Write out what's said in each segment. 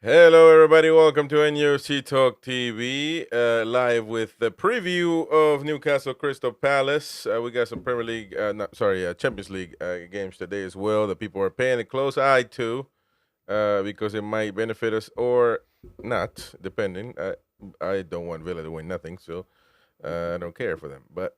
Hello, everybody. Welcome to NUFC Talk TV, live with the preview of Newcastle Crystal Palace. We got some Premier League, Champions League games today as well that people are paying a close eye to because it might benefit us or not, depending. I don't want Villa to win nothing, so I don't care for them. But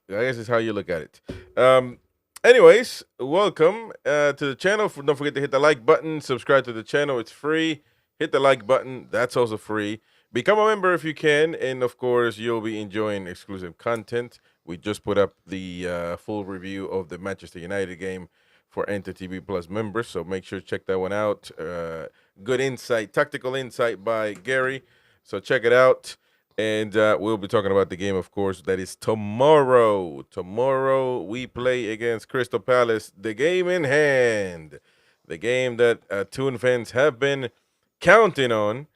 I guess it's how you look at it. Anyways, welcome to the channel. Don't forget to hit the like button, subscribe to the channel. It's free. Hit the like button. That's also free. Become a member if you can. And, of course, you'll be enjoying exclusive content. We just put up the full review of the Manchester United game for NTTV Plus members, so make sure to check that one out. Good insight, tactical insight by Gary. So check it out. And we'll be talking about the game, of course, that is tomorrow. Tomorrow we play against Crystal Palace, the game in hand. The game that Toon fans have been counting on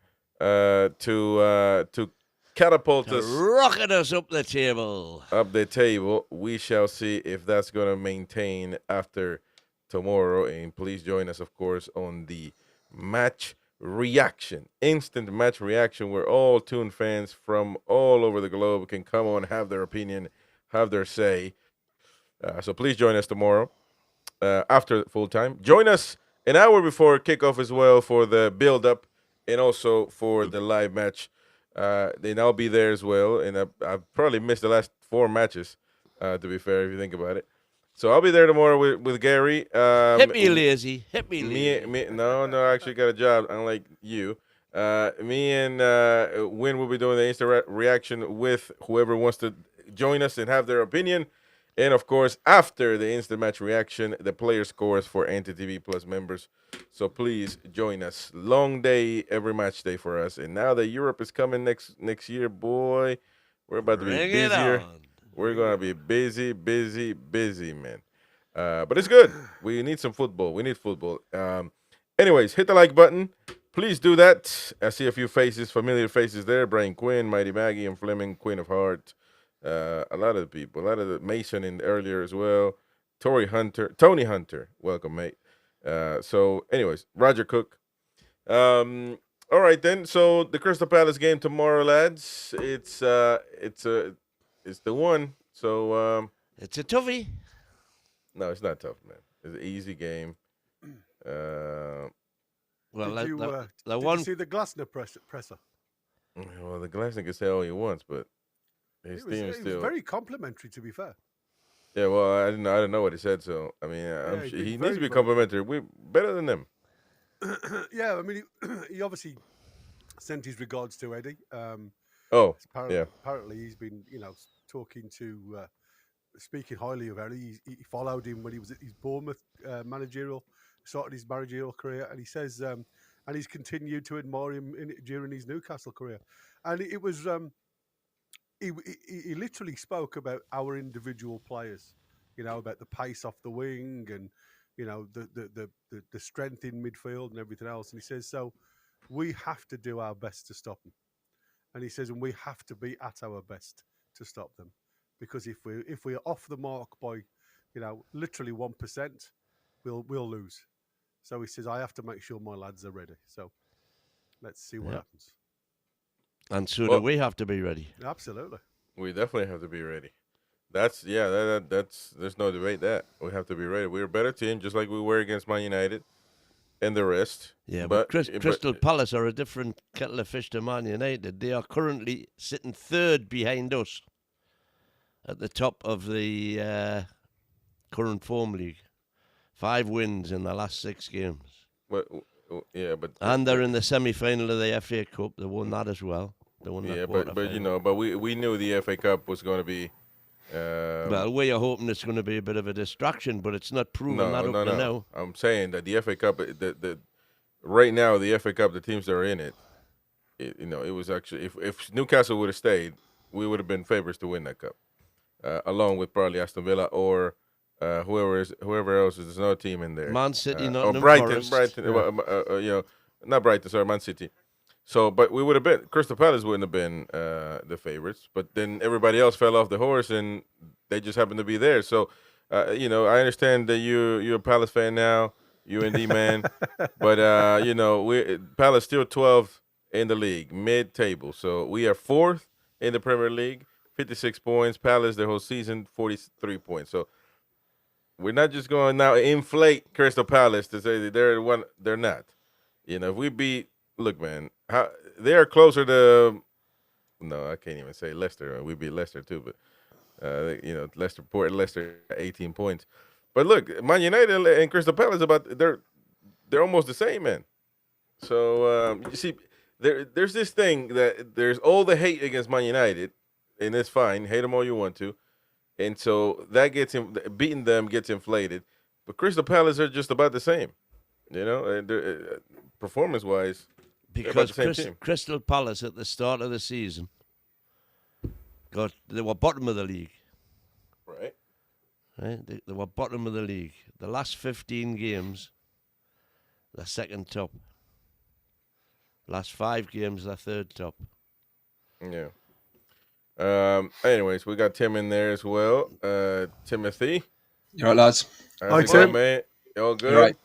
to catapult us. Rocket us up the table. Up the table. We shall see if that's going to maintain after tomorrow. And please join us, of course, on the match reaction, instant match reaction, where all Toon fans from all over the globe can come on, have their opinion, have their say. So please join us tomorrow after full time. Join us an hour before kickoff as well for the build-up and also for the live match. Then I'll be there as well, and I've probably missed the last 4 matches, to be fair, if you think about it. So I'll be there tomorrow with Gary. Hit me lazy. Hit me lazy. No, I actually got a job, unlike you. Me and Win will be doing the instant reaction with whoever wants to join us and have their opinion. And, of course, after the instant match reaction, the player scores for NTTV Plus members. So please join us. Long day, every match day for us. And now that Europe is coming next year, boy, we're about to be busier. We're going to be busy, man. But it's good. We need some football. We need football. Anyways, hit the like button. Please do that. I see a few faces, familiar faces there. Brian Quinn, Mighty Maggie, and Fleming, Queen of Heart. A lot of the people. A lot of the Mason in earlier as well. Tony Hunter. Welcome, mate. So, anyways, Roger Cook. All right, then. So, the Crystal Palace game tomorrow, lads. It's the one. So it's a toughie. No, it's not tough, man. It's an easy game. Well, Did you see the Glasner presser? Well, the Glasner can say all he wants, but his team is still. It was very complimentary, to be fair. Yeah, well, I didn't know what he said, so I mean, he needs to be complimentary. We're better than them. Yeah, I mean, he obviously sent his regards to Eddie. Apparently, he's been, talking to, speaking highly of Eddie. He followed him when he was at his Bournemouth started his managerial career, and he says, and he's continued to admire him during his Newcastle career. And it was, he literally spoke about our individual players, about the pace off the wing and, the strength in midfield and everything else. And he says, so we have to do our best to stop them. And he says, and we have to be at our best to stop them, because if we're off the mark by, literally 1%, we'll lose. So he says, I have to make sure my lads are ready. So let's see what happens. And so do we have to be ready. Absolutely. We definitely have to be ready. That's there's no debate that we have to be ready. We're a better team, just like we were against Man United and the rest. Yeah, but Crystal Palace are a different kettle of fish to Man United. They are currently sitting 3rd behind us at the top of the current form league. 5 wins in the last 6 games. And they're in the semi-final of the FA Cup. They won that as well. They won that but we knew the FA Cup was going to be. Well, we are hoping it's going to be a bit of a distraction, but it's not proven that up to now. I'm saying that the FA Cup, right now the FA Cup, the teams that are in it, it was actually if Newcastle would have stayed, we would have been favorites to win that cup, along with probably Aston Villa or. Whoever else is, there's no team in there. Man City, not or Brighton, not Brighton, sorry, Man City. So, but we would have been Crystal Palace wouldn't have been the favorites, but then everybody else fell off the horse, and they just happened to be there. So, I understand that you're a Palace fan now. you and D man. But we Palace still 12th in the league, mid-table. So we are 4th in the Premier League, 56 points. Palace their whole season 43 points. So we're not just going now inflate Crystal Palace to say that they're one. They're not. If we beat, look, man, they are closer to. No, I can't even say Leicester. We beat Leicester too, but Leicester 18 points. But look, Man United and Crystal Palace they're almost the same, man. So you see, there's this thing that there's all the hate against Man United, and it's fine. Hate them all you want to, and so that beating them gets inflated. But Crystal Palace are just about the same, performance wise. Because Crystal Palace at the start of the season they were bottom of the league. Right. They were bottom of the league. The last 15 games, they're second top. Last 5 games, they're third top. Yeah. Anyways, we got Tim in there as well. Timothy. You all right, lads? Hi, Tim. Man? All good? You all right?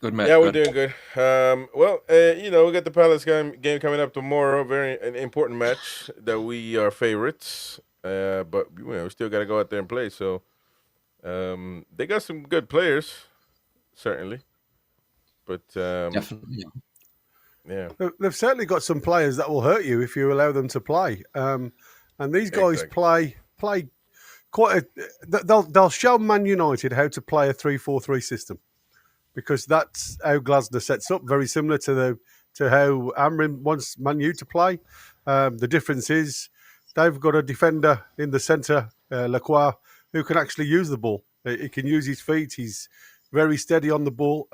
Good, mate. Yeah, we're doing good. We got the Palace game coming up tomorrow. An important match that we are favorites. But we still got to go out there and play. So they got some good players, certainly. But definitely, yeah. They've certainly got some players that will hurt you if you allow them to play. And these guys play quite. They'll show Man United how to play a 3-4-3 system, because that's how Glasner sets up. Very similar to how Amrin wants Man U to play. The difference is they've got a defender in the centre, Lacroix, who can actually use the ball. He can use his feet. He's very steady on the ball.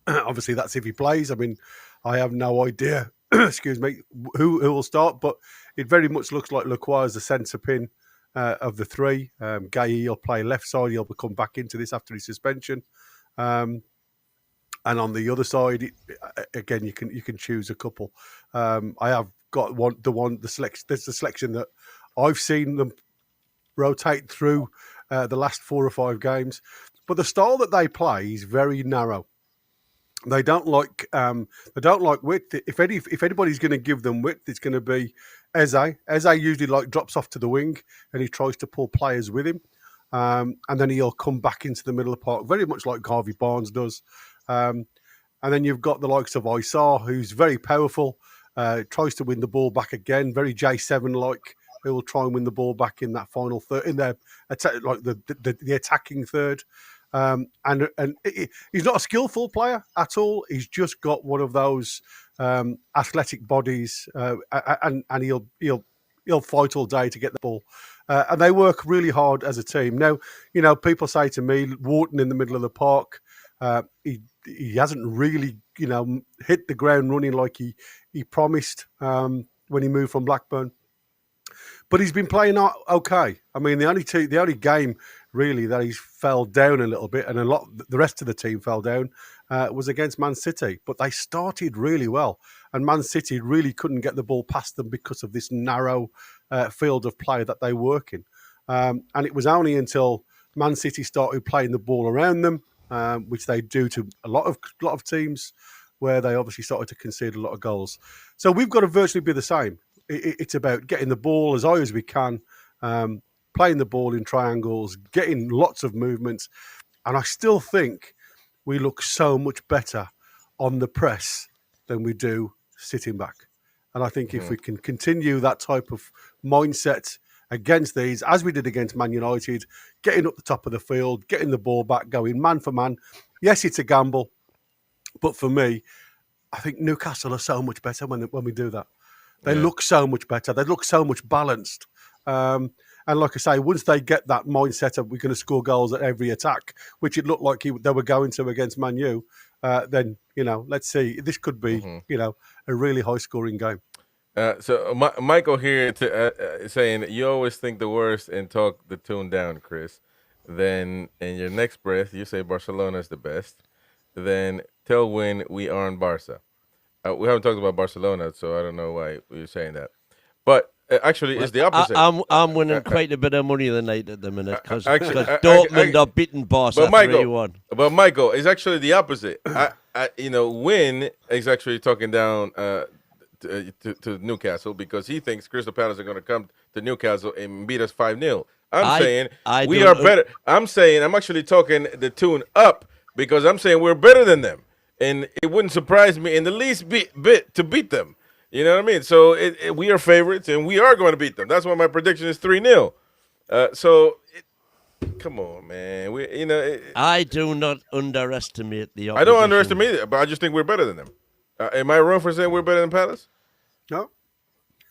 Obviously, that's if he plays. I mean, I have no idea, excuse me, who will start, but it very much looks like Lacroix is the centre pin of the three. Gay will play left side. He'll come back into this after his suspension. And on the other side, again, you can choose a couple. I have got the selection. There's the selection that I've seen them rotate through the last 4 or 5 games, but the style that they play is very narrow. They don't like width. If anybody's going to give them width, it's going to be Eze. Eze usually drops off to the wing and he tries to pull players with him. And then he'll come back into the middle of the park, very much like Harvey Barnes does. And then you've got the likes of Isar, who's very powerful, tries to win the ball back again, very J7-like, who will try and win the ball back in that final third, in their attack, like the attacking third. And he's not a skillful player at all. He's just got one of those athletic bodies, and he'll fight all day to get the ball. And they work really hard as a team. Now, people say to me, Wharton in the middle of the park, he hasn't really, hit the ground running like he promised when he moved from Blackburn. But he's been playing okay. I mean, the only game really that he fell down a little bit, and the rest of the team fell down, was against Man City. But they started really well, and Man City really couldn't get the ball past them because of this narrow field of play that they work in. And it was only until Man City started playing the ball around them, which they do to a lot of teams, where they obviously started to concede a lot of goals. So we've got to virtually be the same. It's about getting the ball as high as we can, playing the ball in triangles, getting lots of movements. And I still think we look so much better on the press than we do sitting back. And I think if we can continue that type of mindset against these, as we did against Man United, getting up the top of the field, getting the ball back, going man for man. Yes, it's a gamble. But for me, I think Newcastle are so much better when we do that. They look so much better. They look so much balanced. And like I say, once they get that mindset of we're going to score goals at every attack, which it looked like they were going to against Man U, then, let's see. This could be, a really high-scoring game. So Michael here saying you always think the worst and talk the tune down, Chris. Then in your next breath, you say Barcelona is the best. Then tell when we are in Barca. We haven't talked about Barcelona, so I don't know why you're saying that. But Actually, it's the opposite. I'm winning quite a bit of money tonight at the minute because Actually, Dortmund are beating Barca 3-1. But Michael, it's actually the opposite. Win is actually talking down to Newcastle because he thinks Crystal Palace are going to come to Newcastle and beat us 5-0. I'm saying we are better. I'm saying I'm actually talking the tune up because I'm saying we're better than them, and it wouldn't surprise me in the least bit to beat them. You know what I mean? So we are favorites, and we are going to beat them. That's why my prediction is 3-0. Come on, man. I do not underestimate the opposition. I don't underestimate it, but I just think we're better than them. Am I wrong for saying we're better than Palace? No.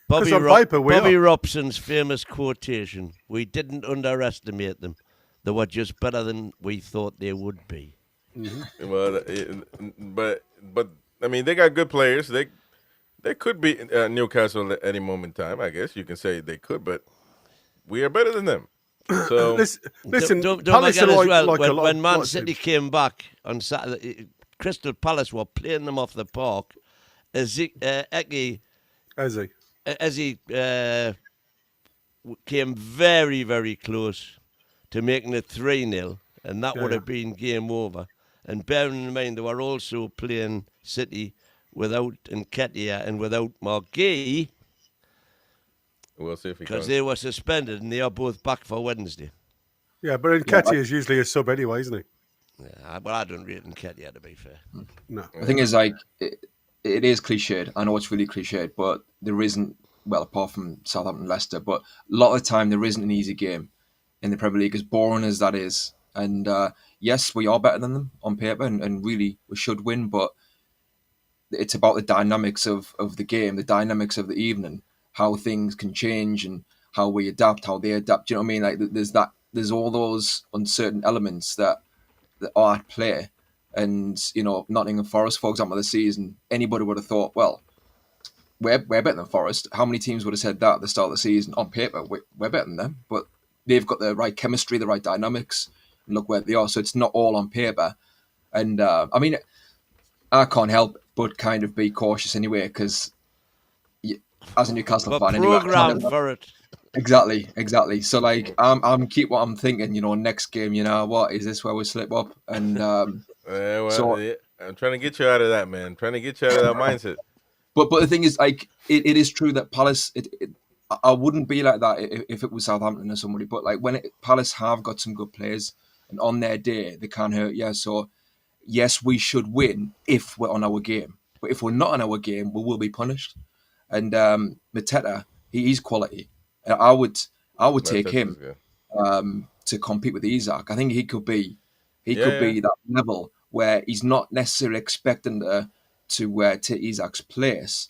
Bobby on paper, we are. Robson's famous quotation, we didn't underestimate them. They were just better than we thought they would be. Mm-hmm. Well, but I mean, they got good players. They could be Newcastle at any moment in time. I guess you can say they could, but we are better than them. So listen, don't Palace forget are as well, like when Man City came back on Saturday, Crystal Palace were playing them off the park. Eze came very, very close to making it 3-0, and that would have been game over. And bearing in mind, they were also playing City without Nketiah and without Marquis. We'll see if he because they were suspended, and they are both back for Wednesday. Yeah, but Nketiah is usually a sub anyway, isn't he? Yeah, well, I don't rate Nketiah, to be fair. No. The thing is, like, it is cliched. I know it's really cliched, but there isn't, well, apart from Southampton, Leicester, but a lot of the time there isn't an easy game in the Premier League, as boring as that is. And yes, we are better than them on paper, and really we should win, but it's about the dynamics of the game, the dynamics of the evening, how things can change and how we adapt, how they adapt. Do you know what I mean? Like there's all those uncertain elements that are at play. And, you know, Nottingham Forest, for example, this season, anybody would have thought, well, we're better than Forest. How many teams would have said that at the start of the season? On paper, we're better than them, but they've got the right chemistry, the right dynamics, and look where they are. So it's not all on paper. And, I mean, I can't help but kind of be cautious anyway, because as a Newcastle fan, anyway, programmed for it. Exactly. So like, I'm keep what I'm thinking. You know, next game, you know, what is this where we slip up? And I'm trying to get you out of that, man. I'm trying to get you out of that mindset. But the thing is, like, it is true that Palace. I wouldn't be like that if it was Southampton or somebody. But like Palace have got some good players, and on their day they can't hurt. Yeah, so yes, we should win if we're on our game. But if we're not on our game, we will be punished. And Mateta, he's quality. I would take him to compete with Isak. I think he could be that level where he's not necessarily expecting to take Isak's place,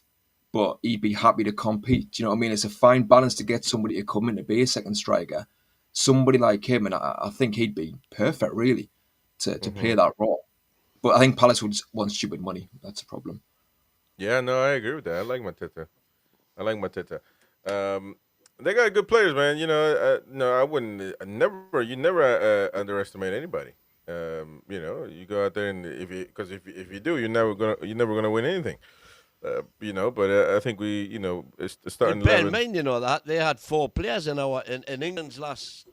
but he'd be happy to compete. Do you know what I mean? It's a fine balance to get somebody to come in to be a second striker. Somebody like him, and I think he'd be perfect, really, to play that role. But I think Palace would want stupid money. That's a problem. Yeah, no, I agree with that. I like Mateta. They got good players, man. You know, no, I wouldn't. You never underestimate anybody. You know, you go out there and if you do, you're never gonna win anything. You know, but I think it's starting. Bear in mind, you know that they had 4 players in England's last.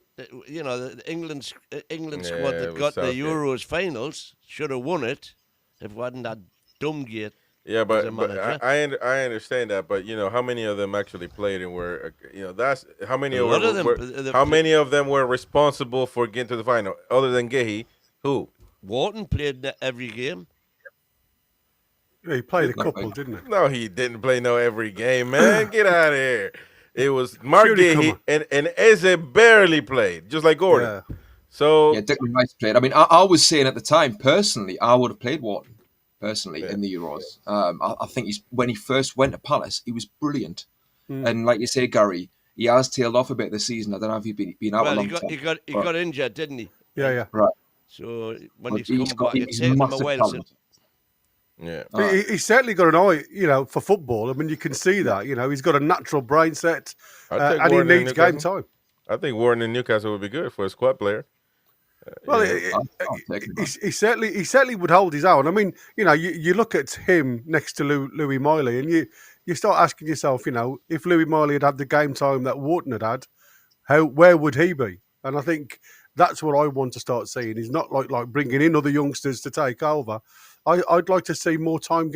You know, the England squad that got the Euros finals should have won it if we hadn't had Dumgate. Yeah, but I understand that. But you know, how many of them actually played and were that's how many many of them were responsible for getting to the final other than Gehi? Who? Wharton played every game. Yeah, he played a couple, didn't he? No, he didn't play every game, man. Get out of here. It was Mark Gehi and Eze barely played, just like Gordon. Yeah. So Declan Rice played. I mean, I was saying at the time, personally, I would have played Wharton. In the Euros. I think when he first went to Palace, he was brilliant. And like you say, Gary, he has tailed off a bit this season. I don't know if he's been out a long time. He got injured, didn't he? Yeah. Right. So when he's come back, it's taken him a while since. Yeah. He's certainly got an eye, for football. I mean, you can see that. You know, he's got a natural brain set, and he needs game time. I think Warren in Newcastle would be good for a squad player. Well, he certainly would hold his own. I mean, you look at him next to Louis Miley, and you start asking yourself, if Louis Miley had the game time that Wharton had, where would he be? And I think that's what I want to start seeing. Is not like bringing in other youngsters to take over. I'd like to see more time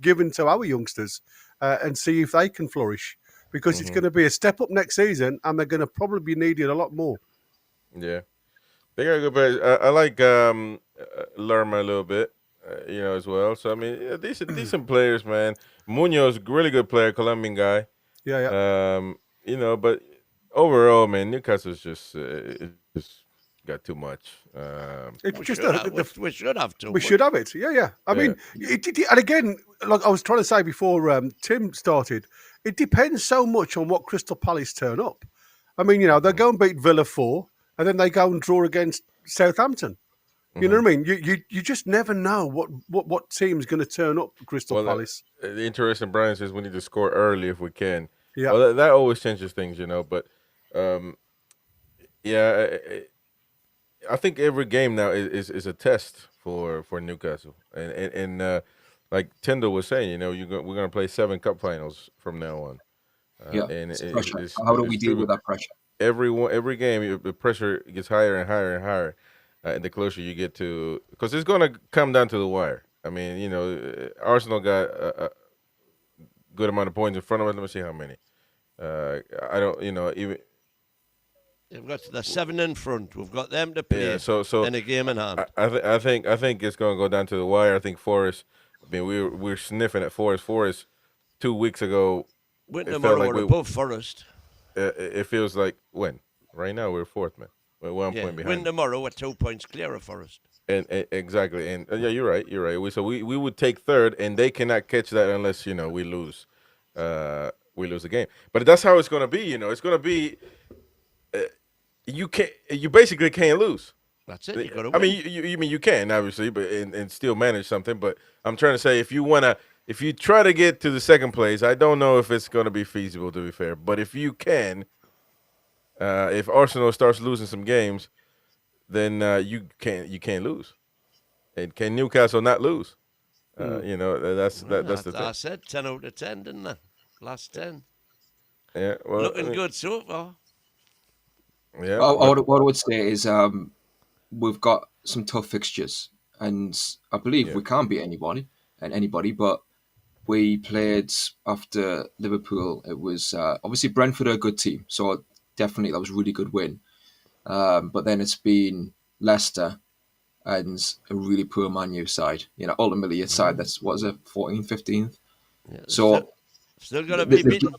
given to our youngsters and see if they can flourish, because it's going to be a step up next season, and they're going to probably be needed a lot more. Yeah, they got good players. I like Lerma a little bit, as well. So I mean, decent players, man. Munoz, really good player, Colombian guy. Yeah. But overall, man, Newcastle's just got too much. It's We just should have too we much. should have it. Yeah. I mean, and again, like I was trying to say before Tim started, it depends so much on what Crystal Palace turn up. I mean, they go and beat Villa 4, and then they go and draw against Southampton. You know what I mean? You just never know what team's going to turn up for Crystal Palace. The interesting, Brian says we need to score early if we can. Yeah. Well, that always changes things, But I think every game now is a test for Newcastle, and like Tyndall was saying, we're gonna play 7 cup finals from now on. And pressure. How do we deal with that pressure? Every game, the pressure gets higher and higher and higher, and the closer you get to, because it's gonna come down to the wire. I mean, Arsenal got a good amount of points in front of us. Let me see how many. I don't, even. They've got the 7 in front. We've got them to play. Yeah, so in a game in hand. I think it's going to go down to the wire. I think Forest. I mean, we're sniffing at Forest. Forest 2 weeks ago. Went tomorrow like above Forest. It feels like when right now we're 4th, man. We're 1 point behind. Win tomorrow, we're 2 points clear of Forest. And exactly, and yeah, you're right. We would take 3rd, and they cannot catch that unless we lose. We lose the game. But that's how it's going to be. It's going to be. You basically can't lose. That's it. You got to win. I mean, you can obviously, but and still manage something. But I'm trying to say, if you try to get to the 2nd place, I don't know if it's going to be feasible, to be fair. But if you can, if Arsenal starts losing some games, then you can't lose. And can Newcastle not lose? That's the thing. I said 10 out of 10, didn't I? Last 10. Yeah, well, looking good so far. Yeah. What I would say is we've got some tough fixtures, and I believe we can't beat anybody. But we played after Liverpool. It was obviously Brentford are a good team, so definitely that was a really good win. But then it's been Leicester and a really poor Man U side. Ultimately a side that's 14th, 15th. Yeah, so still got to be beaten.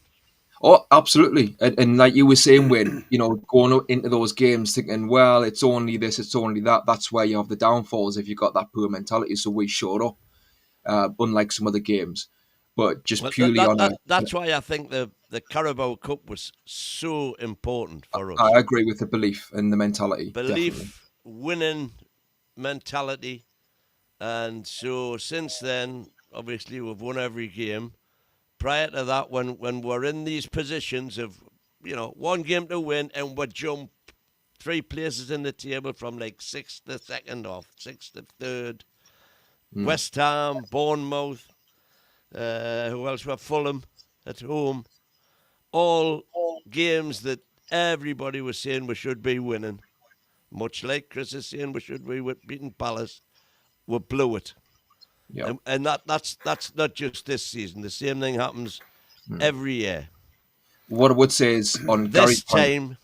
Oh, absolutely. And like you were saying, when, going into those games thinking, well, it's only this, it's only that, that's where you have the downfalls if you've got that poor mentality. So we showed up, unlike some other games. But just purely that's why I think the Carabao Cup was so important for us. I agree with the belief and the mentality. Belief, definitely. Winning mentality. And so since then, obviously, we've won every game. Prior to that, when we're in these positions of, 1 game to win and we jump 3 places in the table from like 6th to 2nd or 6th to 3rd. West Ham, Bournemouth, who else were Fulham at home. All games that everybody was saying we should be winning. Much like Chris is saying we should be beating Palace. We blew it. Yeah. And that's not just this season. The same thing happens every year. What I would say is on this time.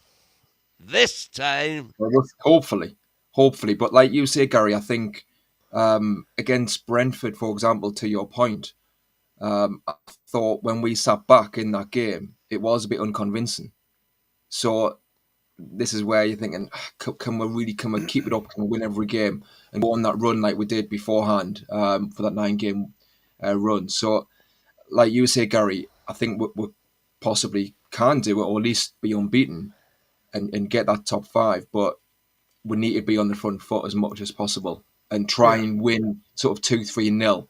Hopefully. But like you say, Gary, I think against Brentford, for example, to your point, I thought when we sat back in that game, it was a bit unconvincing. So this is where you're thinking, can we keep it up? Can we win every game and go on that run like we did beforehand for that 9-game run? So, like you say, Gary, I think we possibly can do it, or at least be unbeaten and get that top 5. But we need to be on the front foot as much as possible and try and win sort of 2-3-0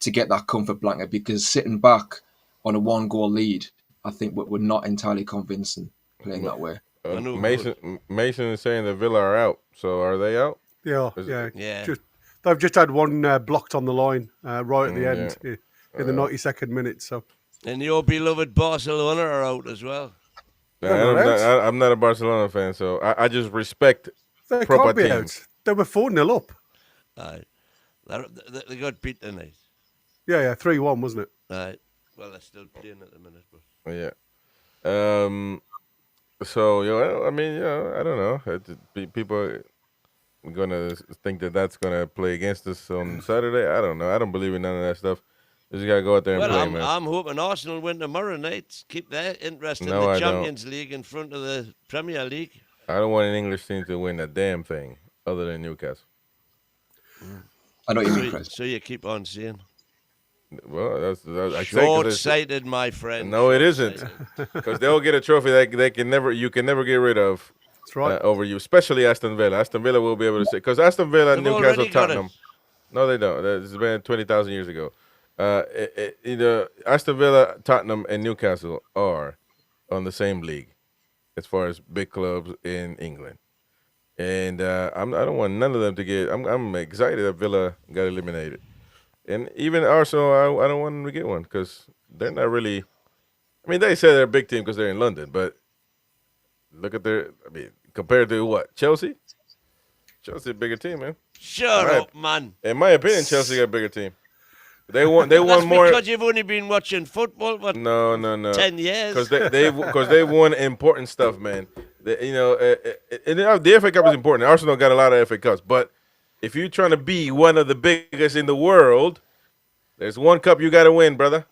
to get that comfort blanket. Because sitting back on a 1-goal lead, I think we're not entirely convincing playing that way. Mason is saying that Villa are out. So are they out? Yeah. They've just had one blocked on the line right at the end in the 92nd minute. So And your beloved Barcelona are out as well. They're not out. I'm not a Barcelona fan, so I just respect They proper can't be teams. out. They were 4-0 up. Aye. They got beat tonight. Yeah, 3-1, wasn't it? Aye. Well, they're still playing at the minute. But Yeah. So I mean, I don't know. People are gonna think that that's gonna play against us on Saturday. I don't know. I don't believe in none of that stuff. You just gotta go out there and well, play, man. I'm hoping Arsenal win tomorrow night. Keep their interest in No, the I don't. Champions League in front of the Premier League. I don't want an English team to win a damn thing other than Newcastle. I know what you mean, Chris. So you keep on saying. Well, that's I say 'cause it's- Short-sighted, my friend. No, it isn't, Short-sighted. because they'll get a trophy that you can never get rid of. That's right. Over you, especially Aston Villa. Aston Villa will be able to say, because Aston Villa, They've Newcastle, already got Tottenham. it. No, they don't. This has been 20,000 years ago. Either Aston Villa, Tottenham, and Newcastle are on the same league as far as big clubs in England. And I don't want none of them to get. I'm excited that Villa got eliminated, and even Arsenal. I don't want them to get one because they're not really. I mean, they say they're a big team because they're in London, but look at their. I mean, compared to what, Chelsea? Chelsea a bigger team, man. Shut Right. up, man. In my opinion, Chelsea got a bigger team. They won. They That's won more. because you've only been watching football for No. 10 years. Because they won important stuff, man. The FA Cup is important. Arsenal got a lot of FA Cups, but if you're trying to be one of the biggest in the world, there's one cup you got to win, brother.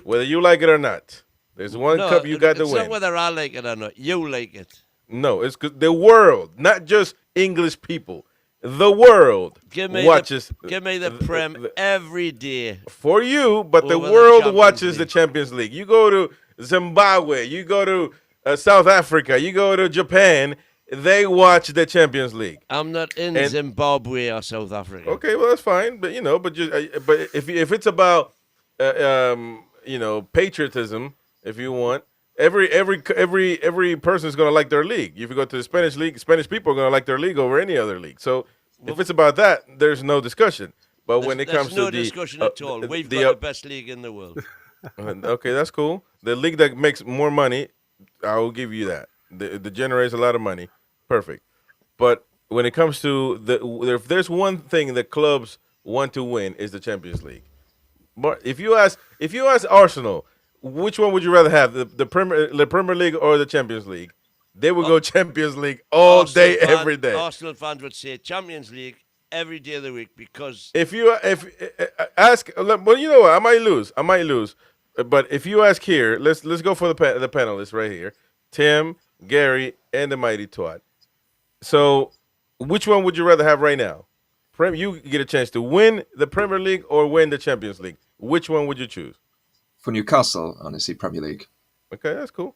Whether you like it or not, there's one cup you got to It's win. not whether I like it or not. You like it. No, it's 'cause the world, not just English people. The world watches. Give me the Prem every day. For you, but the Over the world Champions watches the League. Champions League. You go to Zimbabwe, you go to South Africa, you go to Japan, they watch the Champions League. I'm not in And- Zimbabwe or South Africa. Okay, well that's fine, but but if it's about patriotism, if you want, every person is gonna like their league. If you go to the Spanish league, Spanish people are gonna like their league over any other league. So if it's about that, there's no discussion. But when it comes There's no to the discussion at all. We've the, got the best league in the world. okay, that's cool. The league that makes more money, I will give you that. That generates a lot of money, perfect. But when it comes to if there's one thing that clubs want to win is the Champions League. But if you ask Arsenal, which one would you rather have, the Premier League or the Champions League? They would go Champions League all day, every day. Arsenal fans would say Champions League every day of the week because If ask, well, you know what? I might lose. But if you ask here, let's go for the panelists right here, Tim, Gary, and the Mighty Twat. So, which one would you rather have right now? You get a chance to win the Premier League or win the Champions League. Which one would you choose? For Newcastle, honestly, Premier League. Okay, that's cool.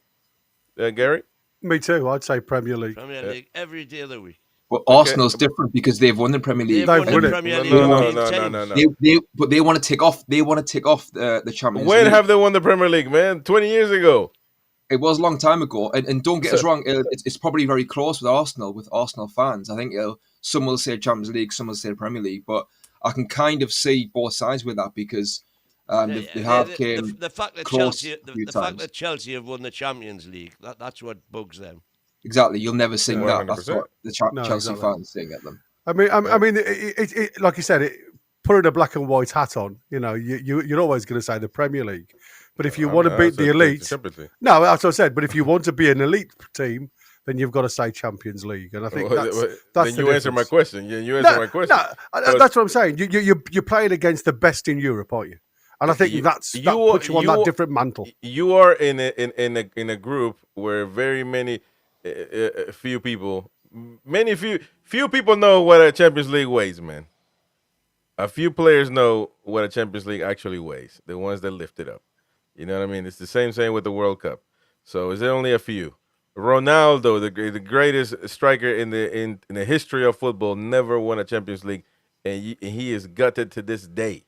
Gary? Me too. I'd say Premier League. Premier League every day of the week. But Arsenal's different because they've won the Premier League. They've won won the it. Premier League No. 15 times. No. They want to take off. They want to take off the Champions When League. have they won the Premier League, man? 20 years ago. It was a long time ago, and don't get us wrong. It's probably very close with Arsenal fans. I think some will say Champions League, some will say Premier League, but I can kind of see both sides with that because they have came the fact that close Chelsea, a few the fact times. that Chelsea have won the Champions League, that's what bugs them. Exactly. You'll never sing Yeah, that. That's 100%. what the No, Chelsea exactly. fans sing at them. I mean, it like you said, putting a black and white hat on, you're always going to say the Premier League. But if you want to beat the elite, Champions League. no, that's what I said. But if you want to be an elite team, then you've got to say Champions League. And I think that's then the you answer my difference. question. Yeah, you answer my question. No, that's what I'm saying. You're playing against the best in Europe, aren't you? And I think that puts you on that different mantle. You are in a group where very many few people know what a Champions League weighs, man. A few players know what a Champions League actually weighs. The ones that lift it up. You know what I mean? It's the same with the World Cup. So is there only a few? Ronaldo, the greatest striker in the history of football, never won a Champions League, and he is gutted to this day.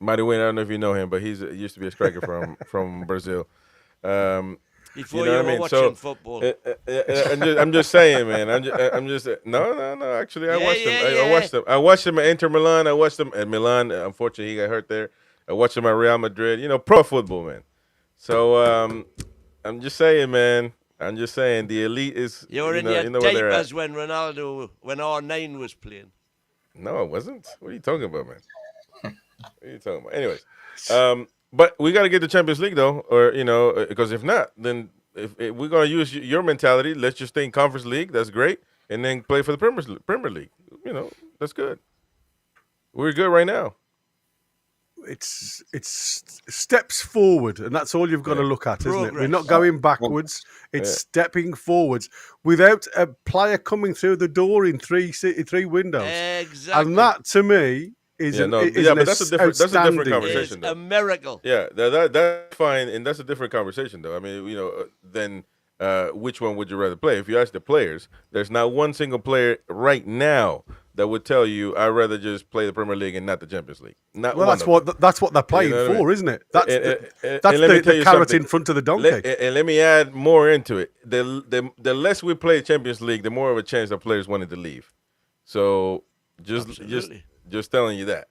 By the way, I don't know if you know him, but he used to be a striker from Before Brazil. you, know what I were mean? watching So, football. I'm just saying, man. I'm just no. Actually, I watched him. I watched him at Inter Milan. I watched him at Milan. Unfortunately, he got hurt there. I watched him at Real Madrid. Pro football, man. So I'm just saying, man. I'm just saying the elite is. You were in know, your you know where they're at. diapers when R9 was playing. No, it wasn't. What are you talking about, man? What are you talking about? Anyways, but we got to get the Champions League though, or because if not, then if we're gonna use your mentality, let's just stay in Conference League. That's great, and then play for the Premier League. That's good. We're good right now. It's steps forward, and that's all you've got to look at, isn't it? We're not going backwards; it's stepping forwards without a player coming through the door in three windows. Exactly, and that to me is but that's a different conversation. It's a miracle. Yeah, that's fine, and that's a different conversation, though. I mean, then which one would you rather play? If you ask the players, there's not one single player right now that would tell you I'd rather just play the Premier League and not the Champions League. Not well, one that's what they're playing for, I mean? Isn't it? That's the carrot in front of the donkey. And let me add more into it. The less we play Champions League, the more of a chance that players wanted to leave. So just telling you that.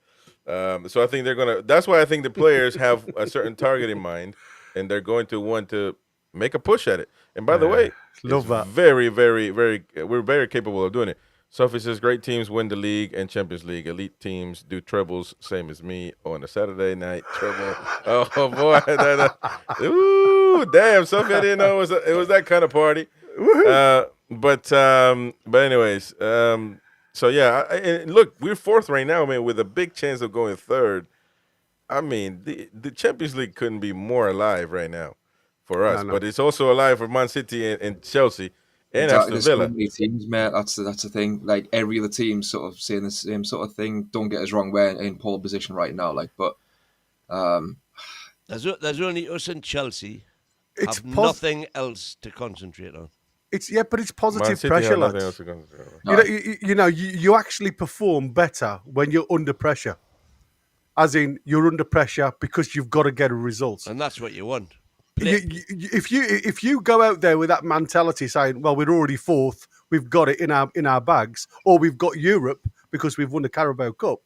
So I think they're gonna. That's why I think the players have a certain target in mind, and they're going to want to make a push at it. And by the way, love that. Very, very, very. We're very capable of doing it. Sophie says, great teams win the league and Champions League. Elite teams do trebles, same as me on a Saturday night treble. Oh, boy. Ooh, damn. Sophie, I didn't know it was that kind of party. But anyways, so, yeah. And look, we're fourth right now, man, with a big chance of going third. I mean, the Champions League couldn't be more alive right now for us. But it's also alive for Man City and Chelsea. And Aston Villa. So many teams, mate. That's the thing. Like every other team, sort of saying the same sort of thing. Don't get us wrong, we're in pole position right now. But there's only us and Chelsea. Have nothing else to concentrate on. But it's positive pressure, lads. You actually perform better when you're under pressure. As in, you're under pressure because you've got to get a result, and that's what you want. If you go out there with that mentality saying, well, we're already fourth, we've got it in our bags, or we've got Europe because we've won the Carabao Cup,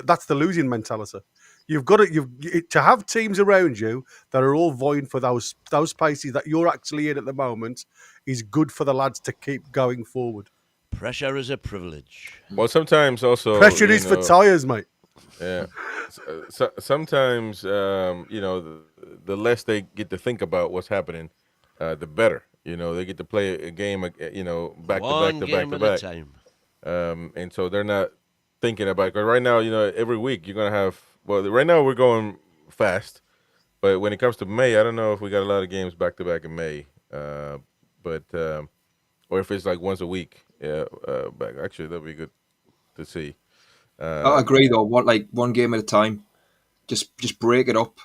that's the losing mentality. You've got to have teams around you that are all vying for those places that you're actually in at the moment is good for the lads to keep going forward. Pressure is a privilege. Well, sometimes also pressure is for tyres, mate. Yeah. So sometimes, the less they get to think about what's happening, the better. They get to play a game, back to back. And so they're not thinking about it. Because right now, every week you're going to have, right now we're going fast. But when it comes to May, I don't know if we got a lot of games back to back in May. Or if it's like once a week. Back. Actually, that'd be good to see. I agree though. One game at a time. Just break it up.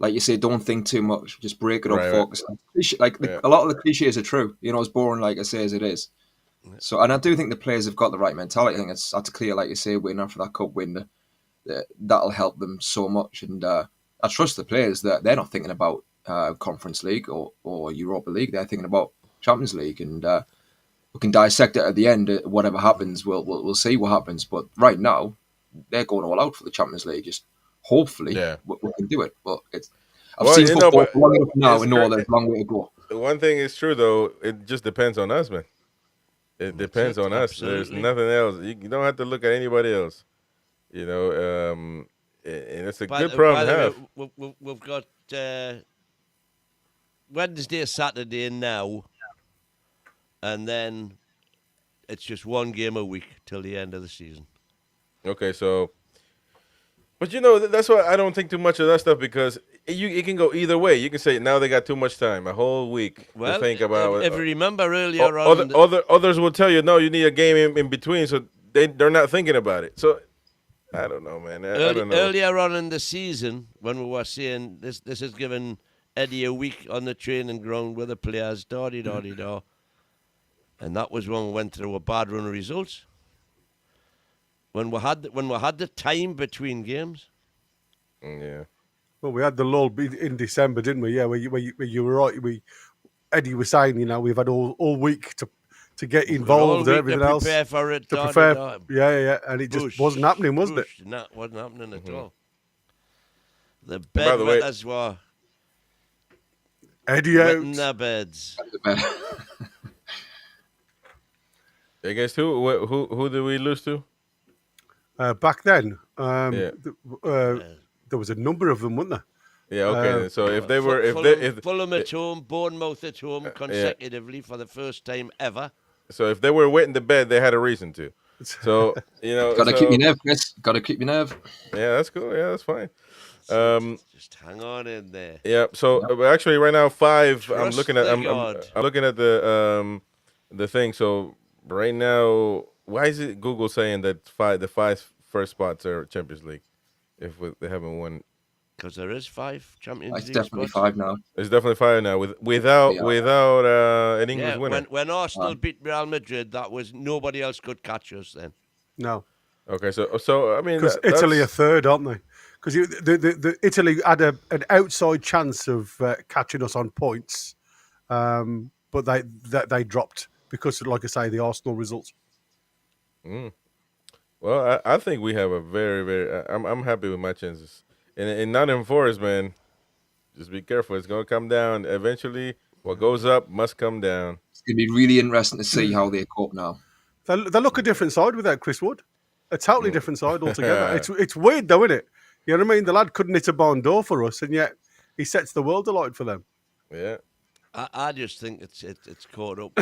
Like you say, don't think too much. Just break it up. Focus. A lot of the cliches are true. As boring like I say as it is. So, and I do think the players have got the right mentality. I think that's clear. Like you say, waiting after that cup win, that'll help them so much. And I trust the players that they're not thinking about Conference League or Europa League. They're thinking about Champions League, and we can dissect it at the end. Whatever happens, we'll see what happens. But right now, they're going all out for the Champions League. Just hopefully, we can do it. But I've seen football long enough now and know there's a long way to go. One thing is true though; it just depends on us, man. It depends on us. There's nothing else. You don't have to look at anybody else. And it's a good problem to have. We've got Wednesday, Saturday now. And then it's just one game a week till the end of the season. Okay, so, but that's why I don't think too much of that stuff because it can go either way. You can say now they got too much time, a whole week to think about. If you remember earlier on, others will tell you no, you need a game in between, so they're not thinking about it. So I don't know, man. I don't know. Earlier on in the season, when we were saying this has given Eddie a week on the training ground with the players, da-di-da-di-da. And that was when we went through a bad run of results. When we had the time between games. Yeah. Well, we had the lull in December, didn't we? Yeah, where you were right. Eddie was saying, we've had all week to get involved and everything else. To prepare for it. To prepare. Yeah. And it just wasn't happening, was it? No, it wasn't happening at all. The bedwetters were Eddie wetting out. their beds. Against who? Who did we lose to? Back then, Yeah. there was a number of them, wasn't there? Yeah. Okay. Then. So if they were, Fulham at home, Bournemouth at home consecutively for the first time ever. So if they were wetting the bed, they had a reason to. So Got to keep your nerve, Chris. Got to keep your nerve. Yeah, that's cool. Yeah, that's fine. Just hang on in there. Yeah. So actually, right now 5. Trust I'm looking at. the I'm looking at the thing. So right now, why is it Google saying that the 5 first spots are Champions League if they haven't won? Because there is 5 Champions It's League definitely spots. 5 now. It's definitely 5 now without an English winner. When Arsenal beat Real Madrid, that was nobody else could catch us then. No. Okay, so I mean, because Italy are third, aren't they? Because the Italy had an outside chance of catching us on points, but they dropped because, like I say, the Arsenal results. Well, I think we have a very. I'm happy with my chances. In Nottingham Forest, man, just be careful. It's gonna come down eventually. What goes up must come down. It's going to be really interesting to see how they cope now. They look a different side without Chris Wood. A totally different side altogether. It's weird though, isn't it? You know what I mean? The lad couldn't hit a barn door for us, and yet he sets the world alight for them. Yeah. I just think it's caught up.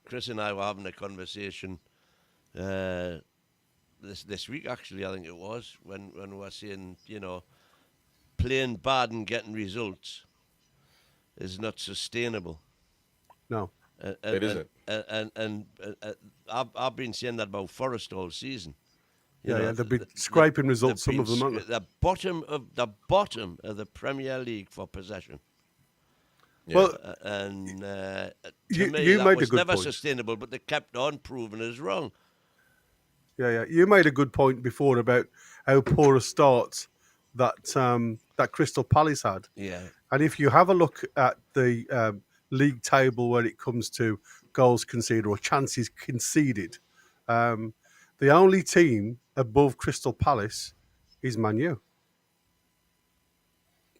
Chris and I were having a conversation this week, actually. I think it was when we were saying, playing bad and getting results is not sustainable. No, it isn't. And I've been saying that about Forest all season. They've been scraping results. Some of them, aren't they? The bottom of the Premier League for possession. Yeah. Well, to you me, that made was a good never point. sustainable, but they kept on proving us wrong. Yeah. You made a good point before about how poor a start that Crystal Palace had. Yeah. And if you have a look at the league table where it comes to goals conceded or chances conceded, the only team above Crystal Palace is Man U.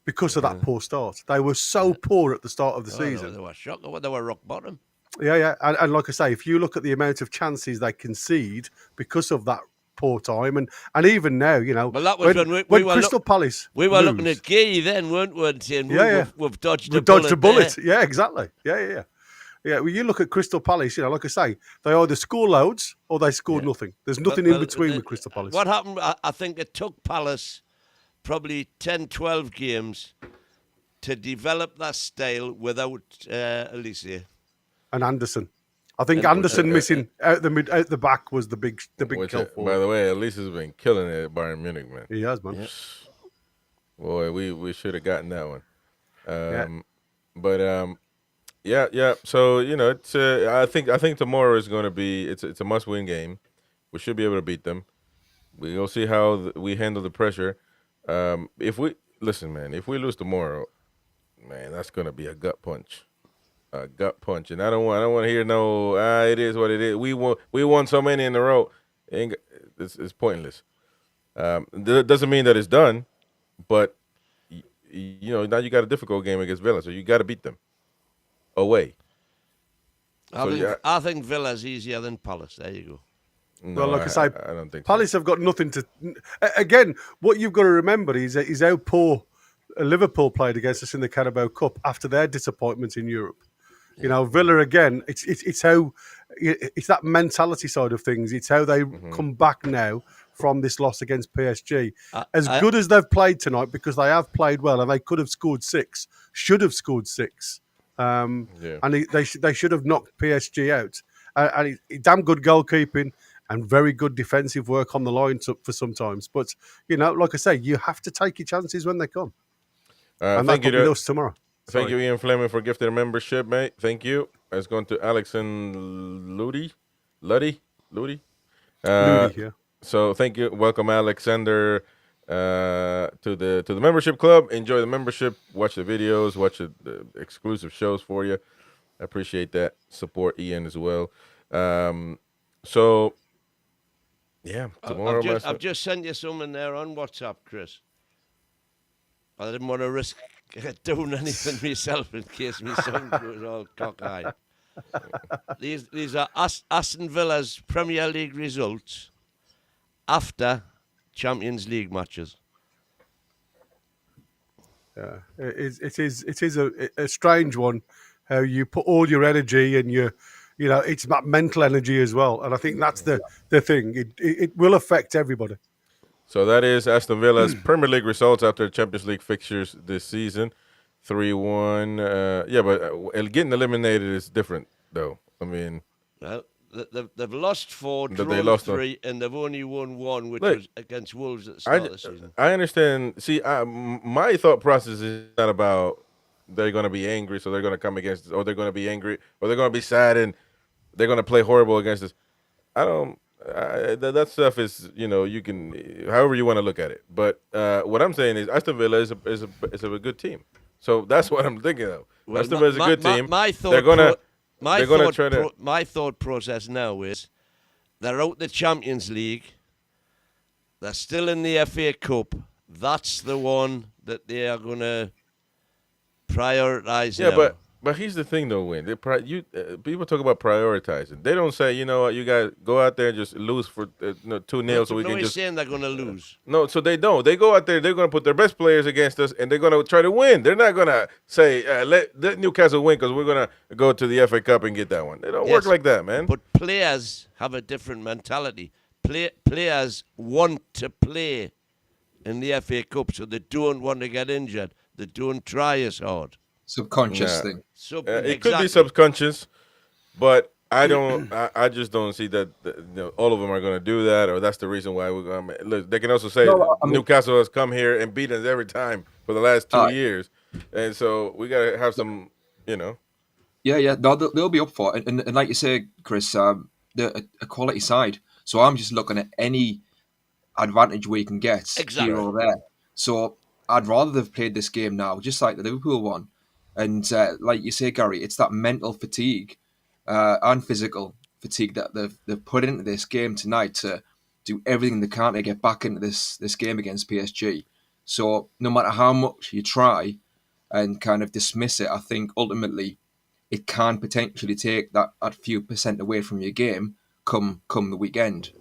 Because of that poor start. They were so poor at the start of the season. They were shocked. They were rock bottom. Yeah. And like I say, if you look at the amount of chances they concede because of that poor time, and even now, Well, that was when Crystal Palace we were lose, looking at Gay then, weren't we? And saying, we've dodged a bullet. There. Yeah, exactly. Yeah. Well, you look at Crystal Palace, like I say, they either score loads or they score nothing. There's nothing in between with Crystal Palace. What happened, I think it took Palace probably 10, 12 games to develop that style without Alicia. And Anderson. I think Anderson missing out the back was the big kill for By him. the way, Elisa's been killing it at Bayern Munich, man. He has, man. Yeah. Boy, we should have gotten that one. Yeah. Yeah. So it's I think tomorrow is going to be it's a must-win game. We should be able to beat them. We'll see how we handle the pressure. If we lose tomorrow, man, that's going to be a gut punch. A gut punch, and I don't want to hear it is what it is. We won so many in a row. It's pointless. That doesn't mean that it's done, but now you got a difficult game against Villa, so you got to beat them away. I think Villa's easier than Palace. There you go. No, well, like I say, I don't think Palace have got nothing to. Again, what you've got to remember is how poor Liverpool played against us in the Carabao Cup after their disappointment in Europe. Villa again. It's how it's that mentality side of things. It's how they come back now from this loss against PSG. Good as they've played tonight, because they have played well, and they could have scored 6, should have scored 6, and they should have knocked PSG out. And damn good goalkeeping and very good defensive work on the line for sometimes. But like I say, you have to take your chances when they come. And thank you to us tomorrow. Thank you, Ian Fleming, for gifting a membership, mate. Thank you. It's going to Alex and Luddy. Yeah. So thank you. Welcome, Alexander, to the membership club. Enjoy the membership. Watch the videos. Watch the exclusive shows for you. I appreciate that. Support Ian as well. So, yeah, tomorrow. I've just sent you some in there on WhatsApp, Chris. I didn't want to risk doing anything myself in case my son goes all cockeyed. These are Aston Villa's Premier League results after Champions League matches. Yeah, it is a strange one. How you put all your energy and it's about mental energy as well, and I think that's the thing. It will affect everybody. So that is Aston Villa's Premier League results after Champions League fixtures this season. 3-1. Yeah, but getting eliminated is different, though. I mean, Well, they've lost 4, That they drawn lost 3, and they've only won 1, which Look, was against Wolves at the start of the season. I understand. See, my thought process is not about they're going to be angry, so they're going to come against us, or they're going to be angry, or they're going to be sad, and they're going to play horrible against us. I don't. That stuff is, you can, however you want to look at it. But what I'm saying is Aston Villa is a good team. So that's what I'm thinking of. Well, Aston Villa is a good team. My thought they're gonna try to. My thought process now is they're out the Champions League. They're still in the FA Cup. That's the one that they are going to prioritise. Yeah, now. but here's the thing, though, Win. People talk about prioritizing. They don't say, you know what, you guys go out there and just lose for 2-0 so we can just. saying they're going to lose. No, so they don't. They go out there. They're going to put their best players against us, and they're going to try to win. They're not going to say let Newcastle win because we're going to go to the FA Cup and get that one. They don't work like that, man. But players have a different mentality. Players want to play in the FA Cup, so they don't want to get injured. They don't try as hard. Subconscious thing. It could be subconscious, but I don't. I just don't see that all of them are going to do that, or that's the reason why we're going. Look, they can also say Newcastle has come here and beat us every time for the last 2 years, and so we got to have some, Yeah, they'll be up for it, and like you say, Chris, they're a quality side. So I'm just looking at any advantage we can get here or there. So I'd rather they've played this game now, just like the Liverpool one. And like you say, Gary, it's that mental fatigue and physical fatigue that they've put into this game tonight to do everything they can to get back into this game against PSG. So no matter how much you try and kind of dismiss it, I think ultimately it can potentially take that few percent away from your game come the weekend.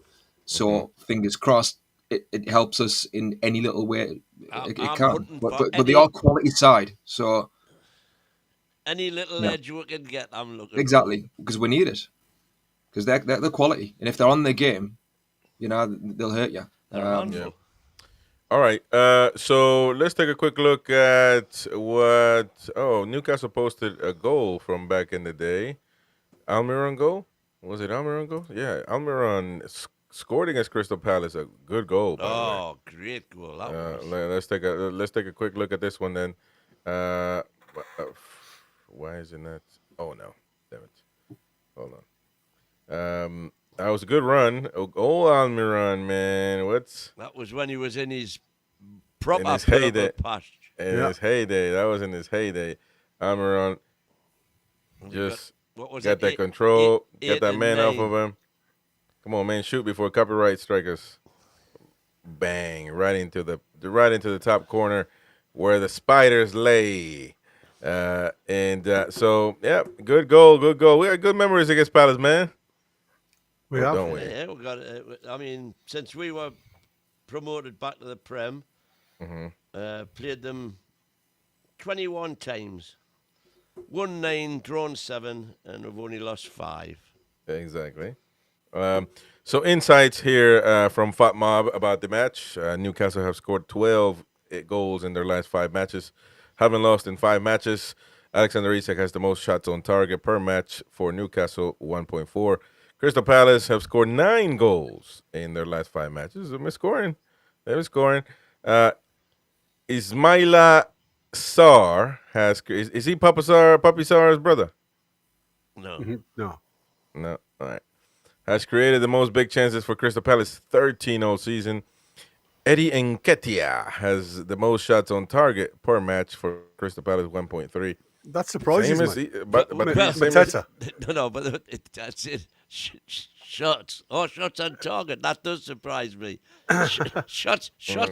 So fingers crossed, it helps us in any little way it can. But they are quality side, so any little edge we can get, I'm looking exactly because we need it because they're the quality, and if they're on their game, they'll hurt you. Yeah. All right, so let's take a quick look at what. Oh, Newcastle posted a goal from back in the day. Almiron goal. Was it Almiron goal? Yeah, Almiron scored against Crystal Palace. A good goal. Great goal! Let's take a quick look at this one then. Why is it not? Oh no, damn it! Hold on. That was a good run. Oh, Almiron, man. That was when he was in his proper heyday. Patch. His heyday. That was in his heyday. Almiron just got that control. Get that man off of him. Come on, man. Shoot before copyright strikers. Bang. Right into the top corner where the spiders lay. So, yeah, good goal. We had good memories against Palace, man. We have. Don't we? Yeah, we got it. I mean, since we were promoted back to the Prem, played them 21 times. Won 9, drawn 7, and we've only lost 5. Exactly. So insights here from Fat Mob about the match. Newcastle have scored 12 goals in their last 5 matches. Haven't lost in 5 matches. Alexander Isak has the most shots on target per match for Newcastle, 1.4. Crystal Palace have scored 9 goals in their last 5 matches. They've been scoring. Ismaila Sarr is he Puppy Sarr's brother? No. No. No. All right. Has created the most big chances for Crystal Palace, 13 all season. Eddie Nketiah has the most shots on target per match for Crystal Palace, 1.3. That surprises me. But Mateta. No, but that's it. Shots on target. That does surprise me. Shots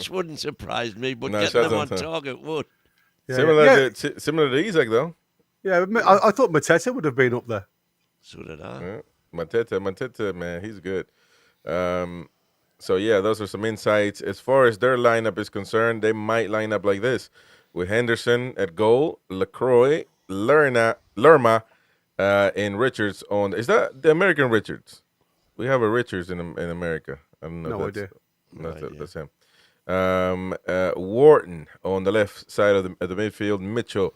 wouldn't surprise me, but getting them on target would. Yeah, Similar to Isaac though. yeah. I thought Mateta would have been up there. So did I. Yeah. Mateta, man, he's good. So yeah, those are some insights. As far as their lineup is concerned, they might line up like this: with Henderson at goal, Lacroix, Lerma, and Richards on. Is that the American Richards? We have a Richards in America. I don't know. No if idea. That's him. Wharton on the left side of the midfield. Mitchell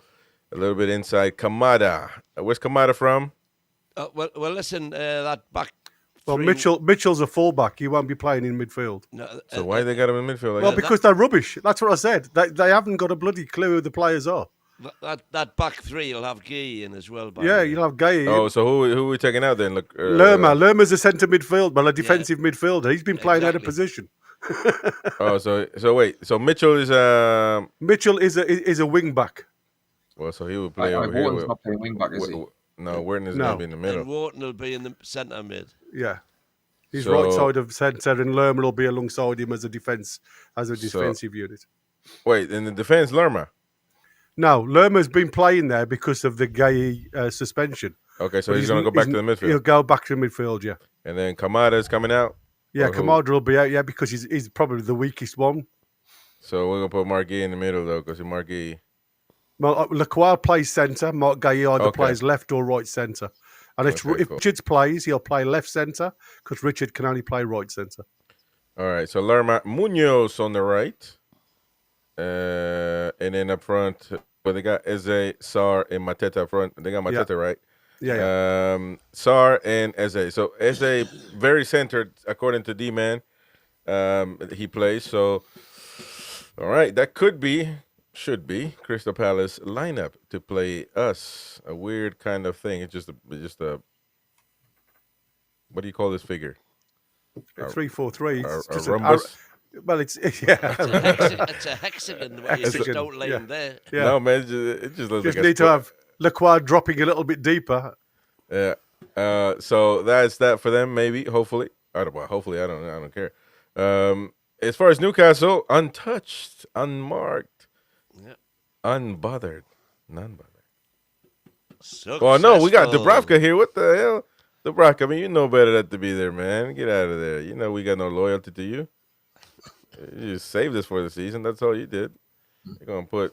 a little bit inside. Kamada. Where's Kamada from? Well, listen, that back. Well, three- Mitchell's a fullback. He won't be playing in midfield. No, So why they got him in midfield? Like Well, that? because they're rubbish. That's what I said. They haven't got a bloody clue who the players are. that back three will have Gay in as well. By Yeah, the way. you'll have Gay. Oh, so who are we taking out then? Look, Lerma's a centre midfield, well, a defensive midfielder. He's been playing out of Exactly. position. Oh, so wait. So Mitchell is Mitchell is a wing back. well, so he would play Like, over here. Wharton's not playing wing back, is he? No, Wharton is No. going to be in the middle. And Wharton will be in the centre mid. Yeah. He's So- right side of centre, and Lerma will be alongside him as a defensive unit. Wait, in the defense, Lerma. No, Lerma's been playing there because of the Gay suspension. Okay, so But he's going to go back to the midfield, He'll go back to midfield, yeah. and then Kamada is coming out. Yeah, Or who? Kamada will be out, yeah, because he's probably the weakest one. So we're gonna put Marquis in the middle though, because Marquis. Lacroix plays centre. Mark Gay either Okay. plays left or right centre. And if Okay, cool. Richards plays, he'll play left centre because Richard can only play right centre. All right, so Lerma, Munoz on the right, and then up front, but they got Eze, Sar, and Mateta up front. They got Mateta right. Yeah. Sar and Eze. So Eze very centered according to D-Man. He plays. So all right, that should be Crystal Palace lineup to play us. A weird kind of thing. It's just a what do you call this figure? 3-4-3. A It's just rhombus? well, it's yeah. It's a hexagon. The way you just Hexagon, outline yeah. there. Yeah. No, man, it just looks Just like a need to square. have Lacroix dropping a little bit deeper. Yeah. So that's that for them. Maybe, hopefully. Hopefully, I don't care. As far as Newcastle, untouched, unmarked, Yeah. unbothered, none bothered. Successful. Well, no, we got Dubravka here. What the hell, Dubravka? I mean, you know better than to be there, man. Get out of there. You know we got no loyalty to you. You just saved us for the season. That's all you did. You're gonna put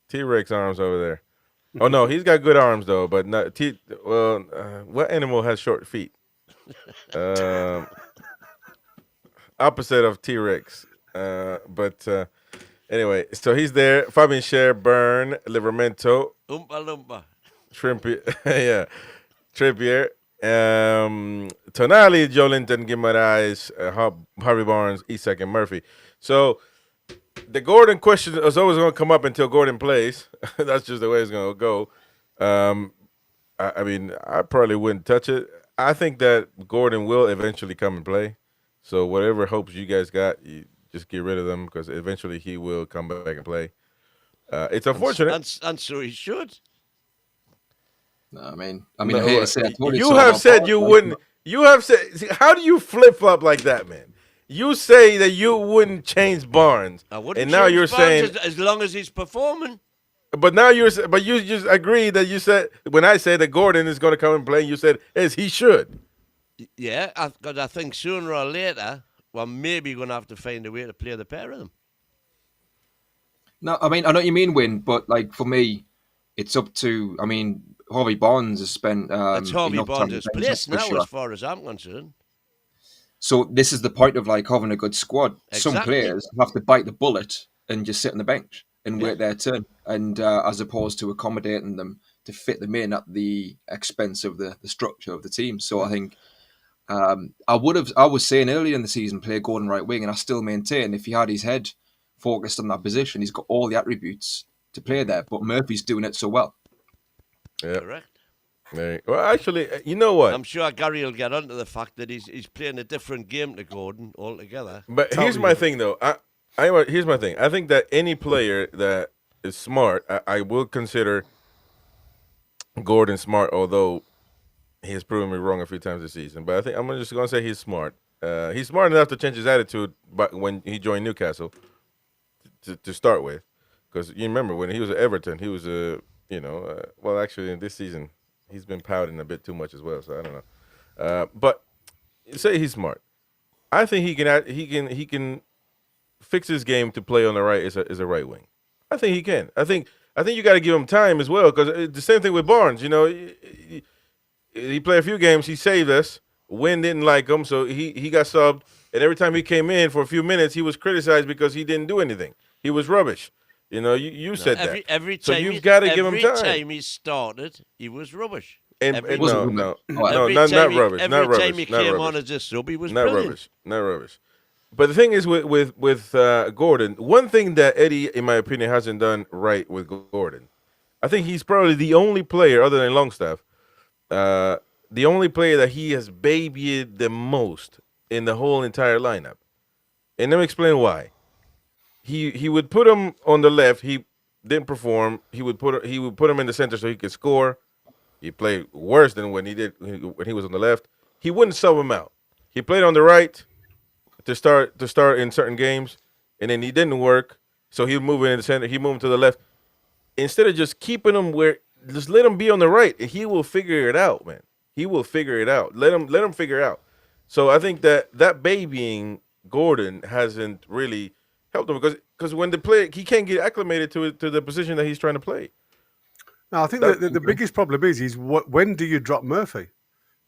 T-Rex arms over there. Oh no, he's got good arms though, but not what animal has short feet? Opposite of T-Rex. Anyway, so he's there. Fabian Scher, Byrne, Livermento, Oompa Loompa. Trippier, Trippier, Tonali, Joelinton, Guimaraes, Harvey Barnes, Isak, and Murphy. So the Gordon question is always going to come up until Gordon plays. That's just the way it's going to go. I mean, I probably wouldn't touch it. I think that Gordon will eventually come and play. So whatever hopes you guys got, you just get rid of them because eventually he will come back and play. It's unfortunate. And so he should. No, I mean, No, I hate to say it, you have said you wouldn't. You have said. See, how do you flip flop like that, man? You say that you wouldn't change Barnes, I wouldn't and now change you're Barnes saying. as long as he's performing. But now but you just agreed that you said when I said that Gordon is going to come and play, you said as he should. Yeah, because I think sooner or later, we're maybe going to have to find a way to play the pair of them. No, I mean, I know what you mean, Win, but like for me, it's up to. I mean, Harvey Barnes has spent. It's Harvey enough time Barnes' to bench place him, for now, sure. as far as I'm concerned. So this is the point of like having a good squad. Some Exactly. players have to bite the bullet and just sit on the bench and Yeah. wait their turn, and as opposed to accommodating them to fit them in at the expense of the structure of the team. So I think I was saying earlier in the season play Gordon right wing, and I still maintain if he had his head focused on that position, he's got all the attributes to play there. But Murphy's doing it so well. Yeah. Correct. Well, actually, you know what? I'm sure Gary will get onto the fact that he's playing a different game to Gordon altogether. But here's my thing, though. Here's my thing. I think that any player that is smart, I will consider Gordon smart, although he has proven me wrong a few times this season. But I think I'm just going to say he's smart. He's smart enough to change his attitude when he joined Newcastle to start with. Because you remember when he was at Everton, he was well, actually in this season, he's been pouting a bit too much as well. So I don't know. But say he's smart. I think he can fix his game to play on the right as a right wing. I think he can. I think you got to give him time as well, because the same thing with Barnes. You know, he played a few games. He saved us. Wynn didn't like him, so he got subbed. And every time he came in for a few minutes, he was criticized because he didn't do anything. He was rubbish. You know, you said that. Every so time you've got to give him time. Every time he started, he was rubbish. And no, not Every rubbish. Every time he came on as a sub, he was brilliant. Not rubbish. But the thing is with Gordon, one thing that Eddie, in my opinion, hasn't done right with Gordon, I think he's probably the only player other than Longstaff, the only player that he has babied the most in the whole entire lineup. And let me explain why. He would put him on the left. He didn't perform. He would put him in the center so he could score. He played worse than when he was on the left. He wouldn't sub him out. He played on the right to start in certain games, and then he didn't work. So he would move in the center. He moved to the left. Instead of just keeping him just let him be on the right, and he will figure it out, man. He will figure it out. Let him figure it out. So I think that babying Gordon hasn't really helped him, because when he can't get acclimated to the position that he's trying to play. No, I think the biggest problem is when do you drop Murphy?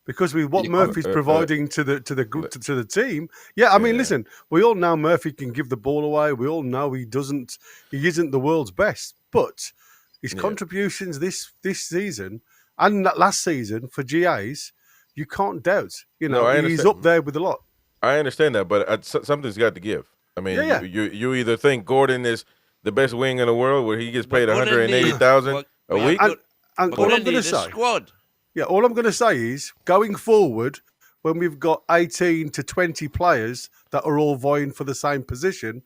Because with what Murphy's providing to the team, I mean, listen, we all know Murphy can give the ball away. We all know he isn't the world's best, but his contributions this season and last season for GAs, you can't doubt. You know, he's up there with a lot. I understand that, but something's got to give. I mean, you either think Gordon is the best wing in the world, where he gets paid $180,000 a week, and all I'm going to say, squad. Yeah, all I'm going to say is, going forward, when we've got 18 to 20 players that are all vying for the same position,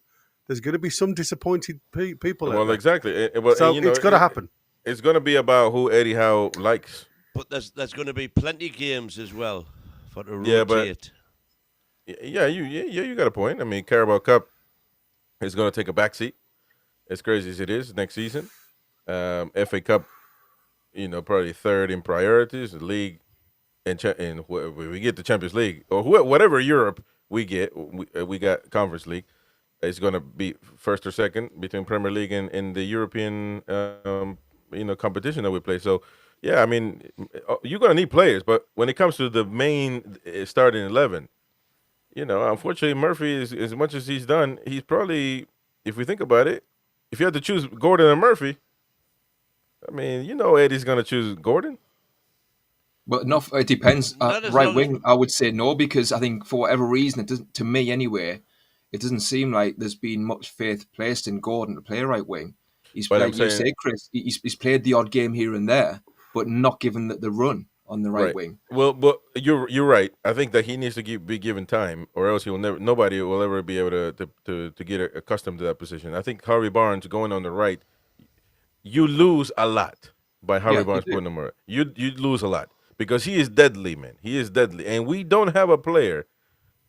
there's going to be some disappointed people. Well, exactly. It's going to happen. It's going to be about who Eddie Howe likes. But there's going to be plenty of games as well for to rotate. You got a point. I mean, Carabao Cup is going to take a backseat, as crazy as it is, next season. FA Cup, probably third in priorities. The league, and we get the Champions League or whatever Europe we get, we got Conference League. It's going to be first or second between Premier League and the European, competition that we play. So, I mean, you're going to need players, but when it comes to the main starting 11, unfortunately, Murphy is, as much as he's done, he's probably, if we think about it, if you had to choose Gordon and Murphy, I mean, Eddie's going to choose Gordon. But no, it depends. Right wing, I would say no, because I think for whatever reason, it doesn't. To me, anyway, it doesn't seem like there's been much faith placed in Gordon to play right wing. He's played, you say, Chris. He's played the odd game here and there, but not given the run on the right wing. Well, but you're right. I think that he needs to be given time, or else nobody will ever be able to get accustomed to that position. I think Harvey Barnes going on the right, you lose a lot by Harvey Barnes putting him right. You lose a lot because he is deadly, man. He is deadly, and we don't have a player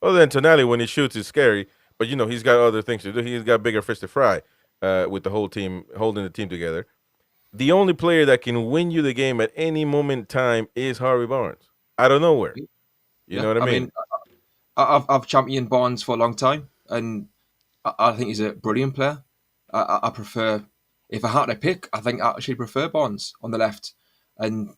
other than Tonali. When he shoots, is scary, but he's got other things to do. He's got bigger fish to fry with the whole team holding the team together. The only player that can win you the game at any moment in time is Harvey Barnes, out of nowhere. You know what I mean? I've championed Barnes for a long time, and I think he's a brilliant player. I prefer, if I had to pick, I think I actually prefer Barnes on the left. And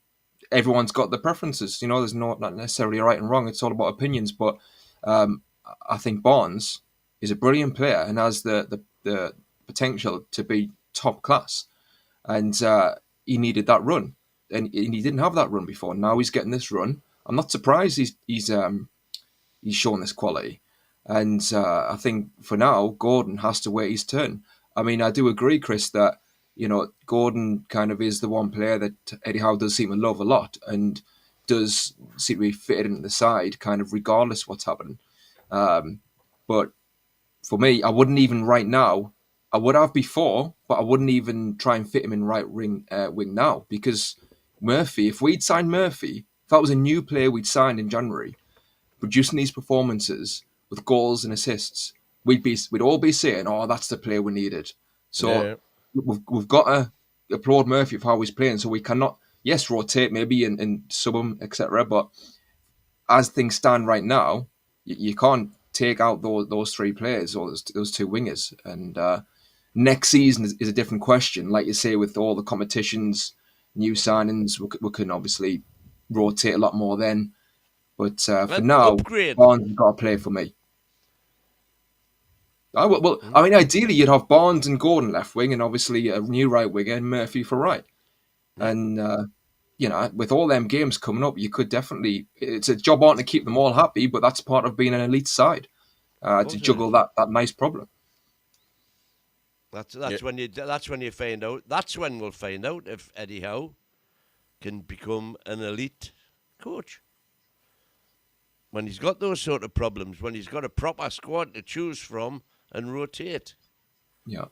everyone's got their preferences. There's not necessarily right and wrong. It's all about opinions. But I think Barnes is a brilliant player and has the potential to be top class. And he needed that run, and he didn't have that run before. Now he's getting this run. I'm not surprised he's shown this quality, and I think for now Gordon has to wait his turn. I mean, I do agree, Chris, that Gordon kind of is the one player that Eddie Howe does seem to love a lot, and does seem to be fitted into the side, kind of regardless of what's happening. But for me, I wouldn't even right now. I would have before, but I wouldn't even try and fit him in right wing now, because Murphy, if we'd signed Murphy, if that was a new player we'd signed in January, producing these performances with goals and assists, we'd all be saying, "Oh, that's the player we needed." So we've got to applaud Murphy for how he's playing. So we cannot, yes, rotate maybe and sub him, etc. But as things stand right now, you can't take out those three players or those two wingers. And next season is a different question. Like you say, with all the competitions, new signings, we can obviously rotate a lot more then. But for now, upgrade. Barnes has got to play for me. I mean, ideally, you'd have Barnes and Gordon left wing, and obviously a new right winger and Murphy for right. And with all them games coming up, you could definitely. It's a job on to keep them all happy, but that's part of being an elite side to juggle that nice problem. That's when you find out. That's when we'll find out if Eddie Howe can become an elite coach. When he's got those sort of problems, when he's got a proper squad to choose from and rotate. Yeah.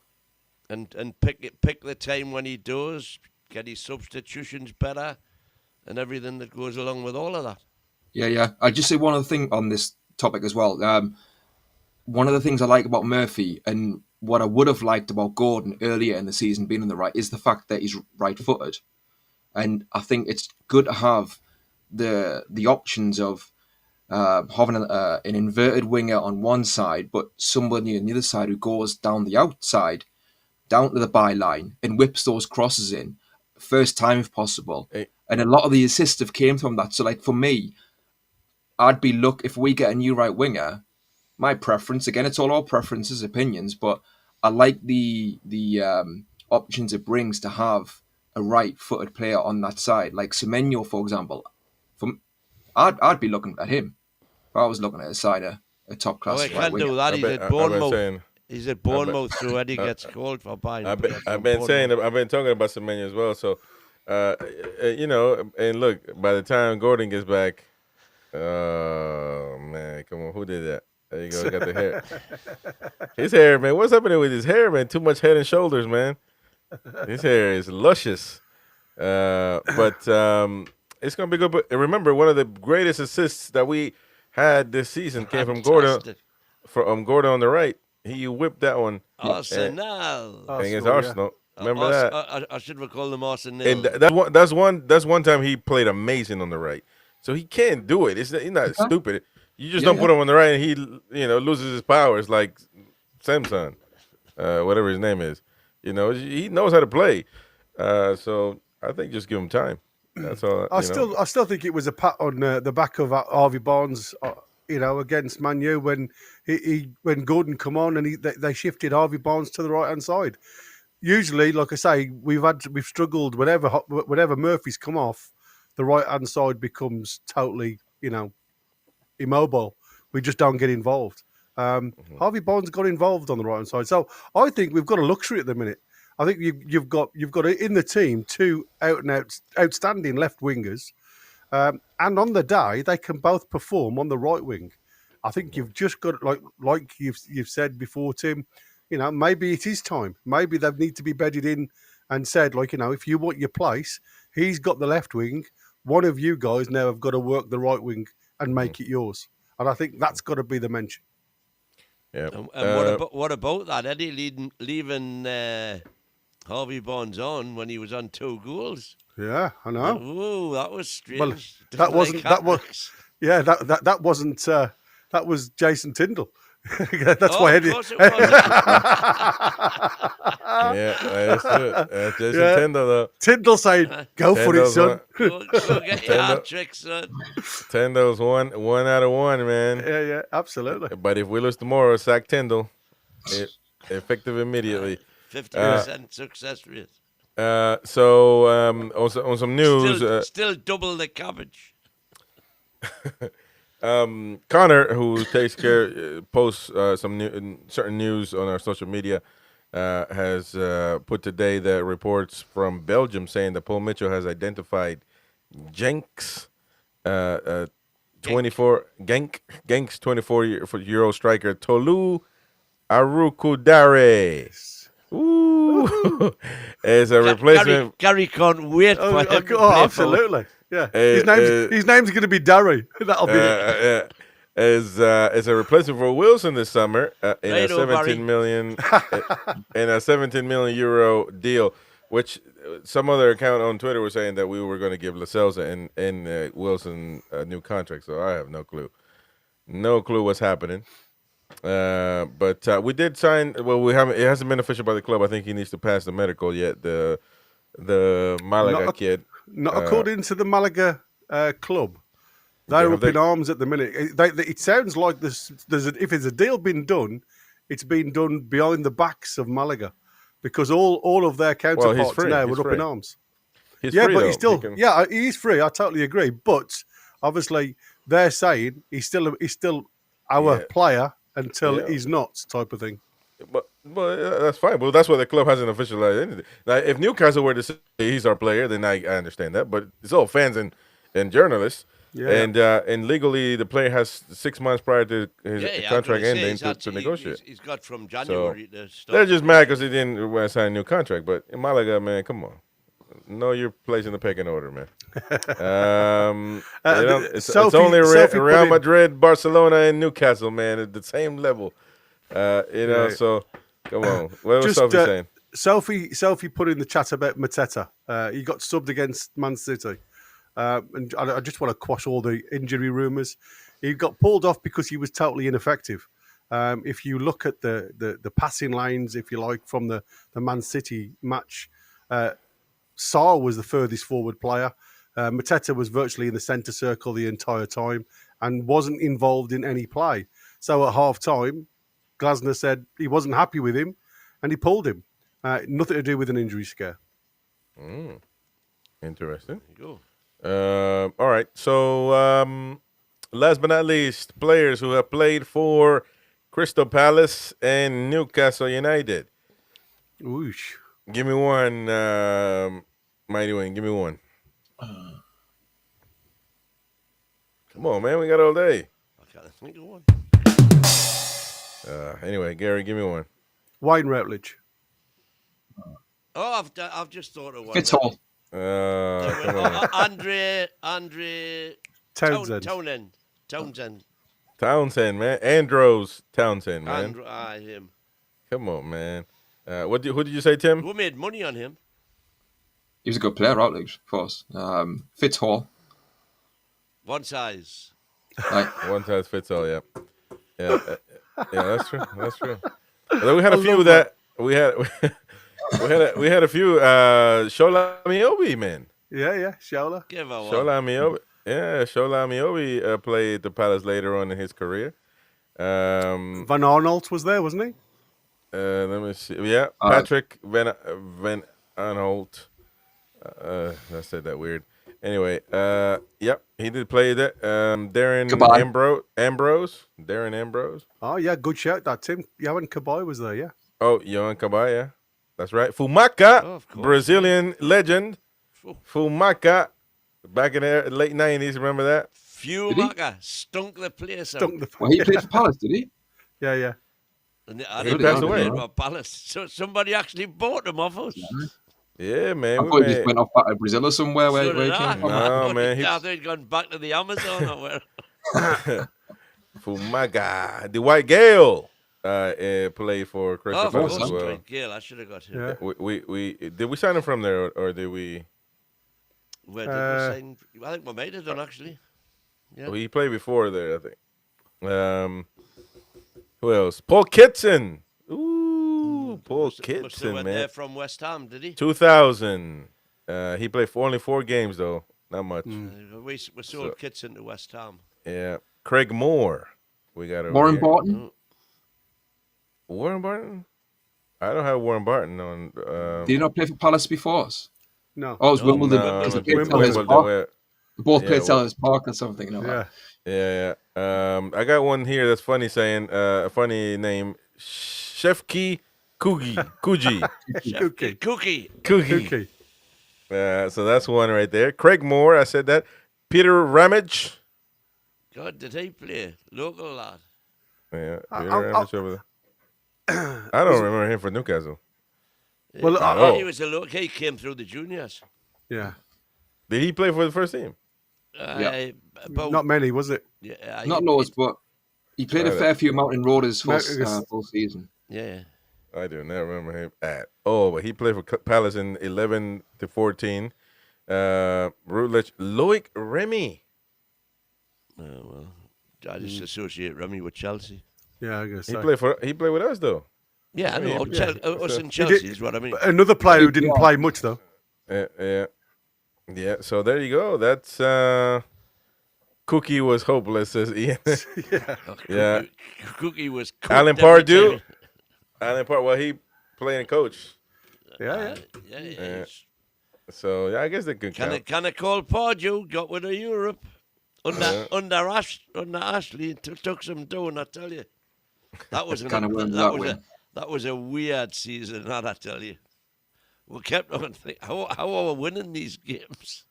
And pick the time when he does, get his substitutions better, and everything that goes along with all of that. Yeah. I just say one other thing on this topic as well. One of the things I like about Murphy and what I would have liked about Gordon earlier in the season being on the right is the fact that he's right-footed. And I think it's good to have the options of having an inverted winger on one side, but somebody on the other side who goes down the outside, down to the byline, and whips those crosses in, first time if possible. Hey. And a lot of the assists have came from that. So, like, for me, I'd be if we get a new right winger, my preference, again, it's all our preferences, opinions, but I like the options it brings to have a right-footed player on that side. Like Semenyo, for example. I'd be looking at him. If I was looking at a side, a top-class he can't do that. He's at Bournemouth. He's at Bournemouth, so Eddie gets called for buying. I've been talking about Semenyo as well. So, and look, by the time Gordon gets back, oh man, come on, who did that? There you go, got the hair. His hair, man. What's happening with his hair, man? Too much head and shoulders, man. His hair is luscious. But it's gonna be good. But remember, one of the greatest assists that we had this season came from Gordon. From Gordon on the right, he whipped that one. Arsenal against Arsenal. Remember that? I should recall them Arsenal. And that's one time he played amazing on the right. So he can do it. He's not stupid. You just don't put him on the right, and he loses his powers like Samson, whatever his name is. He knows how to play. So I think just give him time. That's all. I still think it was a pat on the back of Harvey Barnes, against Man U when when Gordon come on and they shifted Harvey Barnes to the right hand side. Usually, like I say, we've struggled whenever Murphy's come off, the right hand side becomes totally immobile. We just don't get involved. Harvey Barnes got involved on the right hand side, so I think we've got a luxury at the minute. I think you've got in the team two out and out outstanding left wingers, and on the day they can both perform on the right wing. I think you've just got like you've said before, Tim. Maybe it is time. Maybe they need to be bedded in and said, if you want your place, he's got the left wing. One of you guys now have got to work the right wing and make it yours. And I think that's got to be the mention. Yeah. And what about that? Eddie leaving Harvey Barnes on when he was on 2 goals. Yeah, I know. Oh, that was strange. Well, that wasn't. That was Jason Tyndall. That's why Eddie. Of course it was. Yeah, that's it. That's Jason Tyndall, though. Tyndall saying, "Go for it, son. Go get your hat trick, son." Tyndall's one out of 1, man. Yeah, absolutely. But if we lose tomorrow, sack Tyndall. Effective immediately. 50% success rate. So on some news, still double the cabbage. Connor, who posts some certain news on our social media, has put today the reports from Belgium saying that Paul Mitchell has identified Genk's 24-year-old striker Tolu Arukudare. Ooh, as a replacement. Gary can't wait for him. Absolutely. Yeah, his name's going to be Darry. That'll be it. as a replacement for Wilson this summer in Right, a Barry. 17 million in a 17 million euro deal, which some other account on Twitter was saying that we were going to give Lascelles and Wilson a new contract. So I have no clue what's happening. But we did sign. Well, we haven't. It hasn't been official by the club. I think he needs to pass the medical yet. The Malaga kid. Not according to the Malaga club. They're have up they- in arms at the minute. It sounds like if there's a deal been done, it's been done behind the backs of Malaga, because all of their counterparts free. now He's are up free. in arms. He's Yeah, free, but though. he's still He can- he is free. I totally agree. But obviously they're saying he's still our Yeah. player until Yeah. he's not, type of thing. But that's fine. Well, that's why the club hasn't officialized anything. Now, if Newcastle were to say he's our player, then I understand that. But it's all fans and journalists. Yeah. And legally, the player has 6 months prior to his Yeah, contract I'm gonna say ending he's to actually- negotiate. He's got from January to start. They're just mad because he didn't sign a new contract. But in Malaga, man, come on. Know your place in the pecking order, man. It's Sophie- only Sophie put Real in- Madrid, Barcelona, and Newcastle, man, at the same level. Yeah. So come on. What was Sophie saying? Sophie put in the chat about Mateta. He got subbed against Man City. And I just want to quash all the injury rumours. He got pulled off because he was totally ineffective. If you look at the passing lanes, if you like, from the Man City match, Sarr was the furthest forward player. Mateta was virtually in the centre circle the entire time and wasn't involved in any play. So at half time, Glasner said he wasn't happy with him and he pulled him. Nothing to do with an injury scare. Interesting. There you go. All right. So last but not least, players who have played for Crystal Palace and Newcastle United. Oosh. Give me one, Mighty Wayne. Give me one. Come on, man. We got all day. I can't think of one. Anyway, Gary, give me one. Wayne Routledge. Oh, I've just thought of one. Fits all. Come on. Andre Townsend. Townsend. Townsend, man. Andros Townsend, man. Him. Come on, man. Who did you say, Tim? Who made money on him? He was a good player, Routledge, of course. Fits Hall. One size. Like, One size fits all. Yeah, yeah, that's true. That's true. Although we had a few that we had a few Shola Miobi, man. Yeah, Shola. Give her one. Shola Miobi. Yeah, Shola Miobi played at the Palace later on in his career. Van Arnold was there, wasn't he? Let me see. Yeah, Patrick Van Aanholt. I said that weird. Anyway, yep, he did play that. Darren Goodbye. Ambrose. Darren Ambrose. Oh, yeah, good shout, that, Tim. Johan Kabay was there, yeah. Oh, Johan Cabaya. That's right. Fumaka, Oh, of course. Brazilian legend. Oh. Fumaka, back in the late 90s. Remember that? Fumaka stunk the place out. Stunk the well, he played for Palace, did he? Yeah. And I He didn't passed know away. he played for Palace. So somebody actually bought him off us. Yeah, man. I we thought he just made- went off back to Brazil or somewhere where, So where he did came I. from. No, man, I he's- thought he'd gone back to the Amazon or where. Fumaga. The White Gale played for Oh, Crystal of Palace course, as well. Dwight Gale. I should have got him. Yeah. We did we sign him from there or did we? Where did we sign? I think we might have done actually. Yeah. Well, he played before there, I think. Who else? Paul Kitson. Ooh, Paul Must have Kitson, went man. there from West Ham, did he? 2000. He played for only 4 games though, not much. We sold Kitson to West Ham. Yeah. Craig Moore. We got over Warren here. Barton. Warren Barton. I don't have Warren Barton on. Did he not play for Palace before us? No. Oh, it was No, Wimbledon. no, because it they was played Selhurst Wimbledon, Park. where- They both Yeah, played well- Selhurst Park or something. You know, Yeah. Yeah. I got one here that's funny saying a funny name. Shefki Kugi. Cookie. Kugi. So that's one right there. Craig Moore, I said that. Peter Ramage. God, did he play? Local lad. Yeah, I- Peter I- Ramage over there. I don't remember him for Newcastle. Well, Oh. He was a local. He came through the juniors. Yeah. Did he play for the first team? About, Not many, was it? yeah, not loads, but He played a fair few Mountain Roaders full season. Yeah. I do not remember him at all, but he played for Palace in 11 to 14. Routledge, Loic Remy. Oh, well, I just associate Remy with Chelsea. Yeah, I guess He played with us though. Yeah, I know. Us and He Chelsea did- is what I mean. Another player who didn't play much though. Yeah. So there you go. That's Cookie was hopeless, says Ian. Yeah. Cookie was cooked Alan every Pardew. time. Alan Pardew. Well, he playing coach. Yeah. Yeah. So yeah, I guess they could count. Can I call Pardew? Got rid of Europe under Ashley. Took some dough. I tell you, that was that was a weird season. That I tell you, we kept on thinking, how are we winning these games?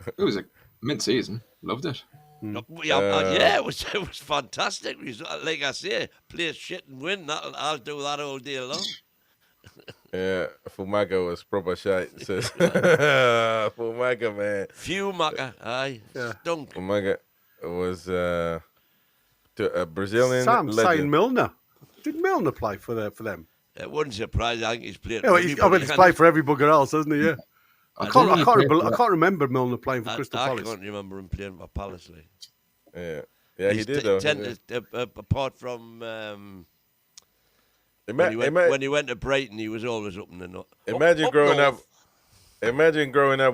It was a mid-season. Loved it. Yeah, it was fantastic. Like I say, play shit and win. I'll do that all day long. Yeah, Fumaga was proper shite. Says Fumaga, man. Fumaga, aye, stunk. Fumaga was a Brazilian Sam legend. saying Milner. Did Milner play for them? It wouldn't surprise. I think he's played. Yeah, he's played for every bugger else, hasn't he? Yeah. I can't remember Milner playing for Crystal Palace. I can't remember him playing for Palace. Yeah, he did though. Apart from when he went to Brighton, he was always up in the north. Imagine growing up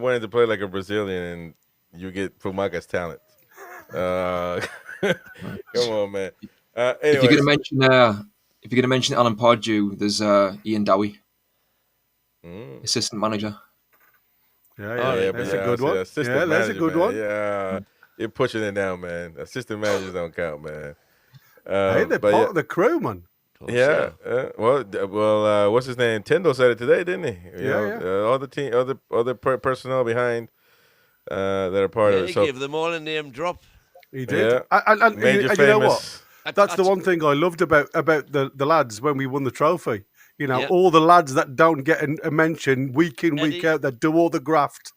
wanting to play like a Brazilian, and you get Fumaga's talent. Come on, man. If you're gonna mention Alan Pardew, there's Ian Dowie, assistant manager. That's a good one. That's a good one. Yeah, you're pushing it now, man. Assistant managers don't count, man. Hey, they're part of the crew, man. Yeah. Well, what's his name? Tendo said it today, didn't he? You know, all the team, other personnel behind that are part of it. He So gave them all a name drop. He did. Yeah. And Major you know what? famous. That's the one thing I loved about the lads when we won the trophy. You know, all the lads that don't get a mention week in, week out, that do all the graft.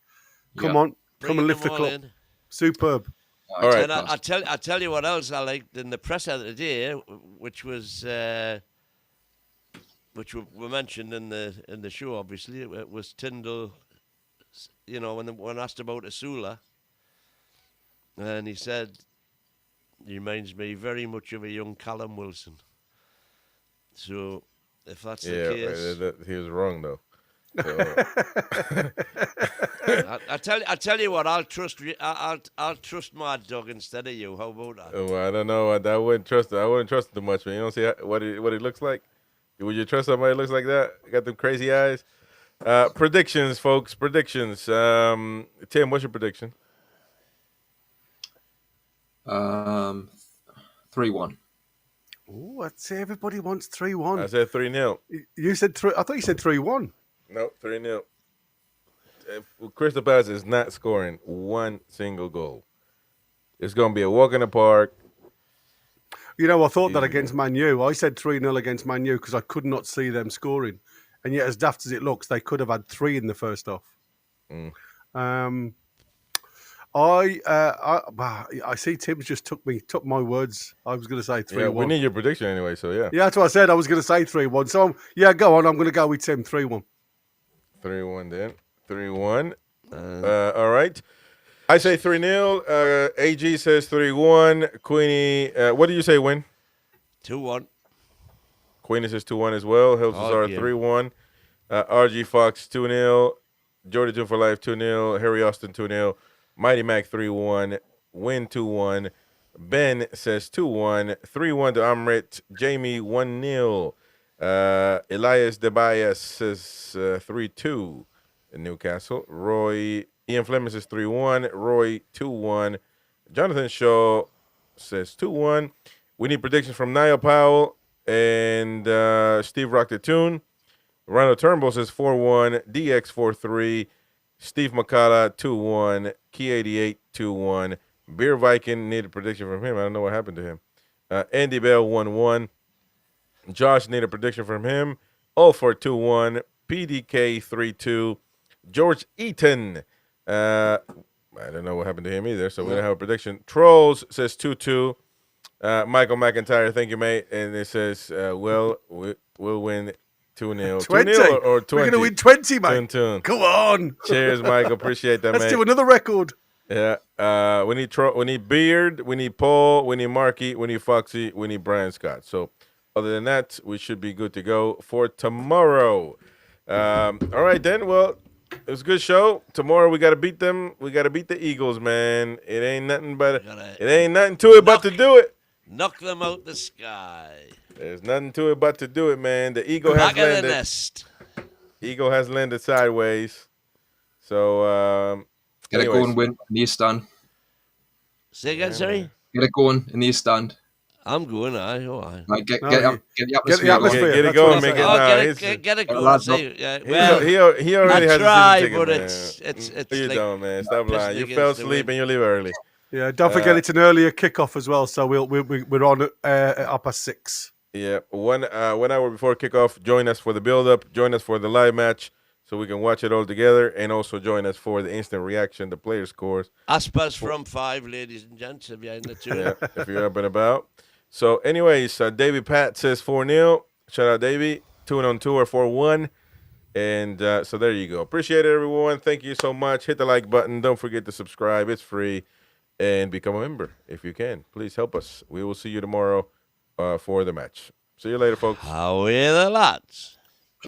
Come on, come and lift the club. Superb. All right. And I tell you what else I liked in the presser of the day, which was which were mentioned in the show. Obviously, it was Tyndall. You know, when asked about Asula, and he said, he reminds me very much of a young Callum Wilson. So, if that's the case, he was wrong though. So. I tell you what, I'll trust my dog instead of you. How about that? Well, I don't know. I wouldn't trust. I wouldn't trust him too much, man. You don't see what he looks like. Would you trust somebody that looks like that? Got them crazy eyes. Predictions, folks. Predictions. Tim, what's your prediction? 3-1. Oh, I'd say everybody wants 3-1. I said 3-0. You said 3. I thought you said 3-1. No, 3-0. Crystal Palace is not scoring one single goal. It's going to be a walk in the park. You know, I thought that against Man U. I said 3-0 against Man U because I could not see them scoring. And yet, as daft as it looks, they could have had 3 in the first half. I see Tim's just took my words. I was going to say 3-1. Yeah, we need your prediction anyway, so yeah. Yeah, that's what I said. I was going to say 3-1. So, yeah, go on. I'm going to go with Tim, 3-1. 3-1 then. 3-1. All right. I say 3-0. AG says 3-1. Queenie, what do you say, Win? 2-1. Queenie says 2-1 as well. Hills are 3-1. RG Fox 2-0. Jordy June for Life 2-0. Harry Austin 2-0. Mighty Mac 3-1. Win 2-1. Ben says 2-1. 3-1 to Amrit. Jamie 1-0. Elias Debayas says 3-2 in Newcastle. Ian Fleming says 3-1. Roy 2-1. Jonathan Shaw says 2-1. We need predictions from Niall Powell and Steve Rock the Tune. Ronald Turnbull says 4-1. DX 4-3. Steve McCullough 2-1. Key 88 2-1. Beer Viking need a prediction from him. I don't know what happened to him. Andy Bell 1-1. Josh need a prediction from him. All for 2-1. PDK 3-2. George Eaton. I don't know what happened to him either, so we don't have a prediction. Trolls says 2-2. Michael McIntyre, thank you, mate. And it says, we'll win 2-0. 20. 2-0 or 20? We're going to win 20, mate. Tune. Come on. Cheers, Michael. Appreciate that, Let's mate. do another record. Yeah. We need Beard, we need Paul, we need Marky, we need Foxy, we need Brian Scott. So other than that, we should be good to go for tomorrow. All right, then. Well, it was a good show. Tomorrow we got to beat them. We got to beat the Eagles, man. It ain't nothing to it but to do it. Knock them out the sky. There's nothing to it but to do it, man. The eagle has Back of the landed. nest. Eagle has landed sideways. So, Get it going, win in the East Stand. Say again, sorry? Get it going in the East Stand. I'm going, aye. Oh, aye. Like, get No, the get atmosphere. Get it That's going, what man. I'm saying. Get it Well, going. lads, See, yeah, well, He already I has try, a season ticket, but man. it's You like don't, man. Stop pissing lying. You against fell the asleep wind. and you leave early. Yeah, don't forget it's an earlier kickoff as well. So we're on at 6:30. Yeah, 1 hour before kickoff, join us for the build-up, join us for the live match so we can watch it all together, and also join us for the instant reaction, the player scores. Aspas from 5, ladies and gents, if you're in the tune. Yeah, if you're up and about. So, anyways, Davey Pat says 4-0. Shout out, Davey. 2-2 or 4-1. And so there you go. Appreciate it, everyone. Thank you so much. Hit the like button. Don't forget to subscribe. It's free. And become a member if you can. Please help us. We will see you tomorrow for the match. See you later, folks. How are the lads?